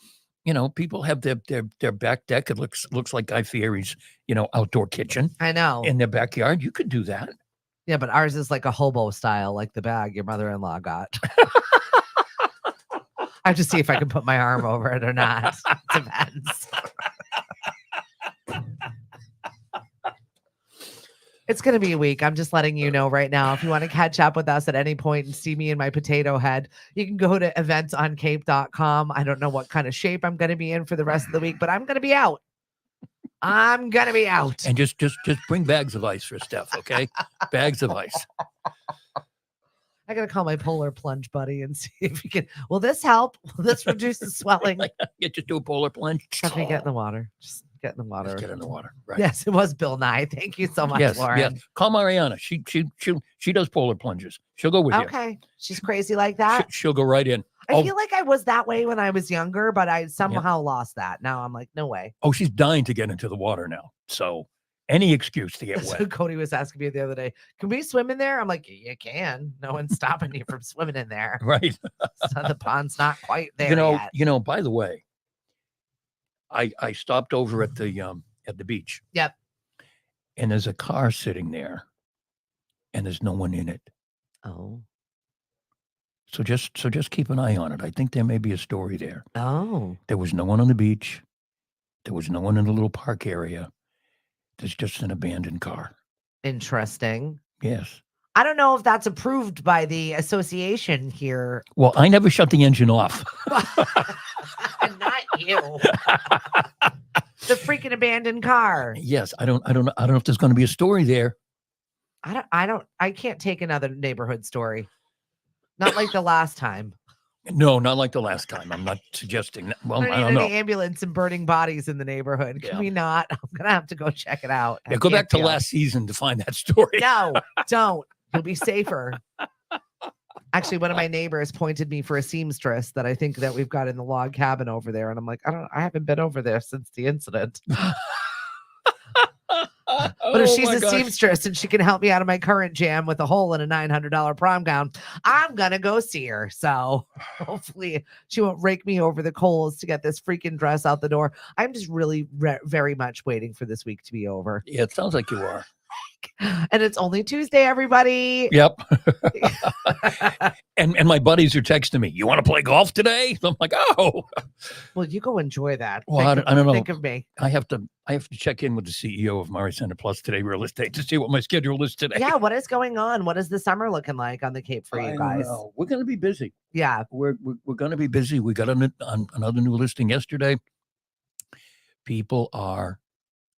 people have their back deck. It looks like Guy Fieri's, outdoor kitchen I know. in their backyard. You could do that. Yeah, but ours is like a hobo style, like the bag your mother-in-law got. I have to see if I can put my arm over it or not. It depends. It's going to be a week. I'm just letting you know right now. If you want to catch up with us at any point and see me in my potato head, you can go to eventsoncape.com. I don't know what kind of shape I'm going to be in for the rest of the week, but I'm going to be out. I'm going to be out. And just bring bags of ice for Steph, okay? Bags of ice. I got to call my polar plunge buddy and see if he can. Will this help? Will this reduce the swelling? Just do a polar plunge. Stephanie, get in the water. Just get in the water. Just get in the water. Right. Yes, it was Bill Nye. Thank you so much, Yes, Lauren. yes. Call Mariana. She does polar plunges. She'll go with you. Okay. She's crazy like that. She'll go right in. I feel like I was that way when I was younger, but I somehow lost that. Now I'm like, no way. Oh, she's dying to get into the water now. So any excuse to get That's wet. what Cody was asking me the other day. Can we swim in there? I'm like, you can. No one's stopping you from swimming in there. Right. So the pond's not quite there yet. By the way, I stopped over at the beach. Yep. And there's a car sitting there and there's no one in it. Oh. So just keep an eye on it. I think there may be a story there. Oh. There was no one on the beach. There was no one in the little park area. There's just an abandoned car. Interesting. Yes. I don't know if that's approved by the association here. Well, I never shut the engine off. Not you. The freaking abandoned car. Yes, I don't know if there's going to be a story there. I can't take another neighborhood story. Not like the last time. No, not like the last time. I'm not suggesting that. Well, I don't know. Any ambulance and burning bodies in the neighborhood. Can we not? I'm gonna have to go check it out. Yeah, go back to last season to find that story. No, don't. You'll be safer. Actually, one of my neighbors pointed me for a seamstress that I think that we've got in the log cabin over there, and I'm like, I haven't been over there since the incident. But if she's a seamstress and she can help me out of my current jam with a hole in a $900 prom gown, I'm going to go see her. So hopefully she won't rake me over the coals to get this freaking dress out the door. I'm just really very much waiting for this week to be over. Yeah, it sounds like you are. And it's only Tuesday, everybody. Yep. and my buddies are texting me, you want to play golf today? So I'm like, oh. Well, you go enjoy that. Well, I don't know. Think of me. I have to check in with the CEO of Murray Center Plus Today Real Estate to see what my schedule is today. Yeah, what is going on? What is the summer looking like on the Cape for you guys? We're going to be busy. Yeah. We're going to be busy. We got another new listing yesterday. People are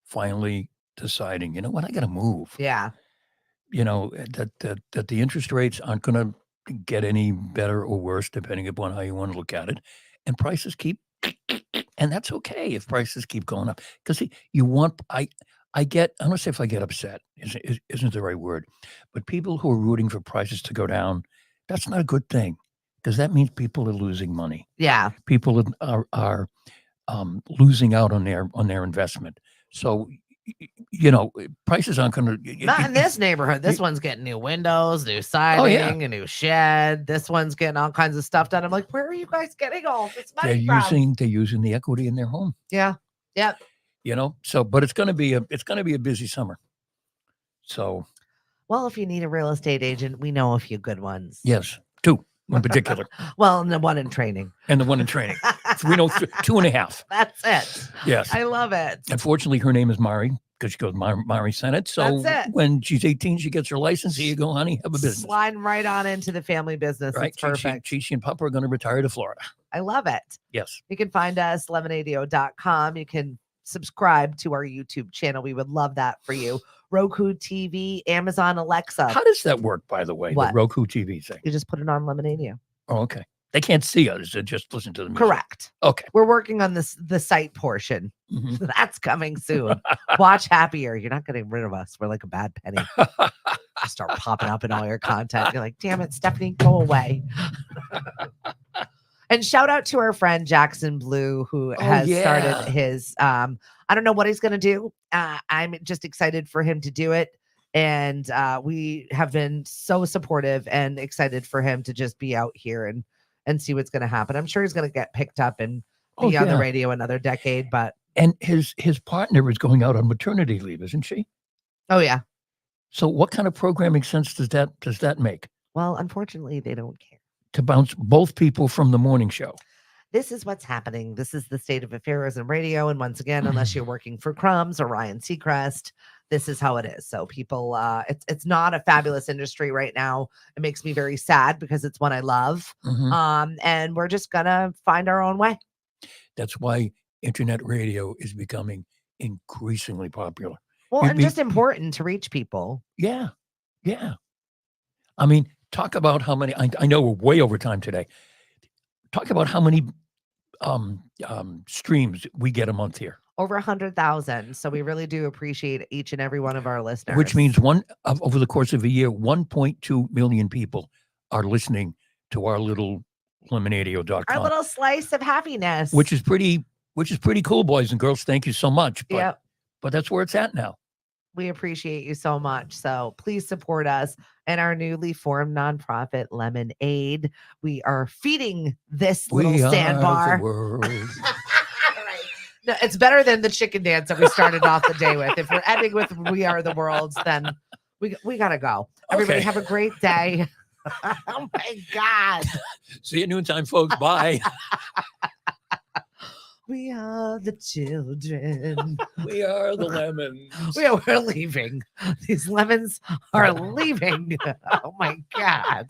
finally deciding, you know what, I got to move. Yeah. That the interest rates aren't going to get any better or worse depending upon how you want to look at it, and prices keep, and that's okay if prices keep going up, because you want. I don't say if I get upset isn't the right word, but people who are rooting for prices to go down, that's not a good thing, because that means people are losing money. Yeah. People are losing out on their investment. So prices aren't going to. Not in this neighborhood. This one's getting new windows, new siding, a new shed. This one's getting all kinds of stuff done. I'm like, where are you guys getting all this money from? They're using the equity in their home. Yeah. Yep. So, but it's going to be a busy summer. So, well, if you need a real estate agent, we know a few good ones. Yes, two in particular. Well, and the one in training. And the one in training. We know 2.5. That's it. Yes. I love it. Unfortunately, her name is Mari, because she goes Mari Senate. So when she's 18, she gets her license. Here you go, honey. Have a business. Sliding right on into the family business. Right. It's perfect. Chi and Papa are going to retire to Florida. I love it. Yes. You can find us, lemonadio.com. You can subscribe to our YouTube channel. We would love that for you. Roku TV, Amazon Alexa. How does that work, by the way? What? The Roku TV thing. You just put it on Lemonadio. Oh, okay. They can't see us. They just listen to the music. Correct. Okay. We're working on the site portion. Mm-hmm. That's coming soon. Watch Happier. You're not getting rid of us. We're like a bad penny. Just start popping up in all your content. You're like, damn it, Stephanie, go away. And shout out to our friend Jackson Blue, who has started his, I don't know what he's going to do. I'm just excited for him to do it. And we have been so supportive and excited for him to just be out here and see what's going to happen. I'm sure he's going to get picked up and Oh, be on the yeah. radio another decade. But And his partner is going out on maternity leave, isn't she? oh yeah. So what kind of programming sense does that make Well, unfortunately, they don't care. to bounce both people from the morning show? This is what's happening. This is the state of affairs in radio. And once again, unless you're working for Crumbs or Ryan Seacrest, this is how it is. So people, it's not a fabulous industry right now. It makes me very sad because it's one I love. Mhm. And we're just gonna find our own way. That's why internet radio is becoming increasingly popular. Well, You'd and be- just important to reach people. Yeah, yeah. I mean, talk about how many. I know we're way over time today. Talk about how many streams we get a month here, Over 100,000. So we really do appreciate each and every one of our listeners. which means over the course of a year, 1.2 million people are listening to our little lemonadio.com. our little slice of happiness. which is pretty cool, boys and girls. Thank you so much. But, Yep. but that's where it's at now. We appreciate you so much. So please support us and our newly formed nonprofit Lemon Aid. We are feeding this little We are sandbar. the world. No, it's better than the chicken dance that we started off the day with. If we're ending with "We Are the Worlds," then we gotta go. Everybody Okay. have a great day. Oh my God. See you at noontime, folks. Bye. We are the children. We are the lemons. We're leaving. These lemons are leaving. Oh my God.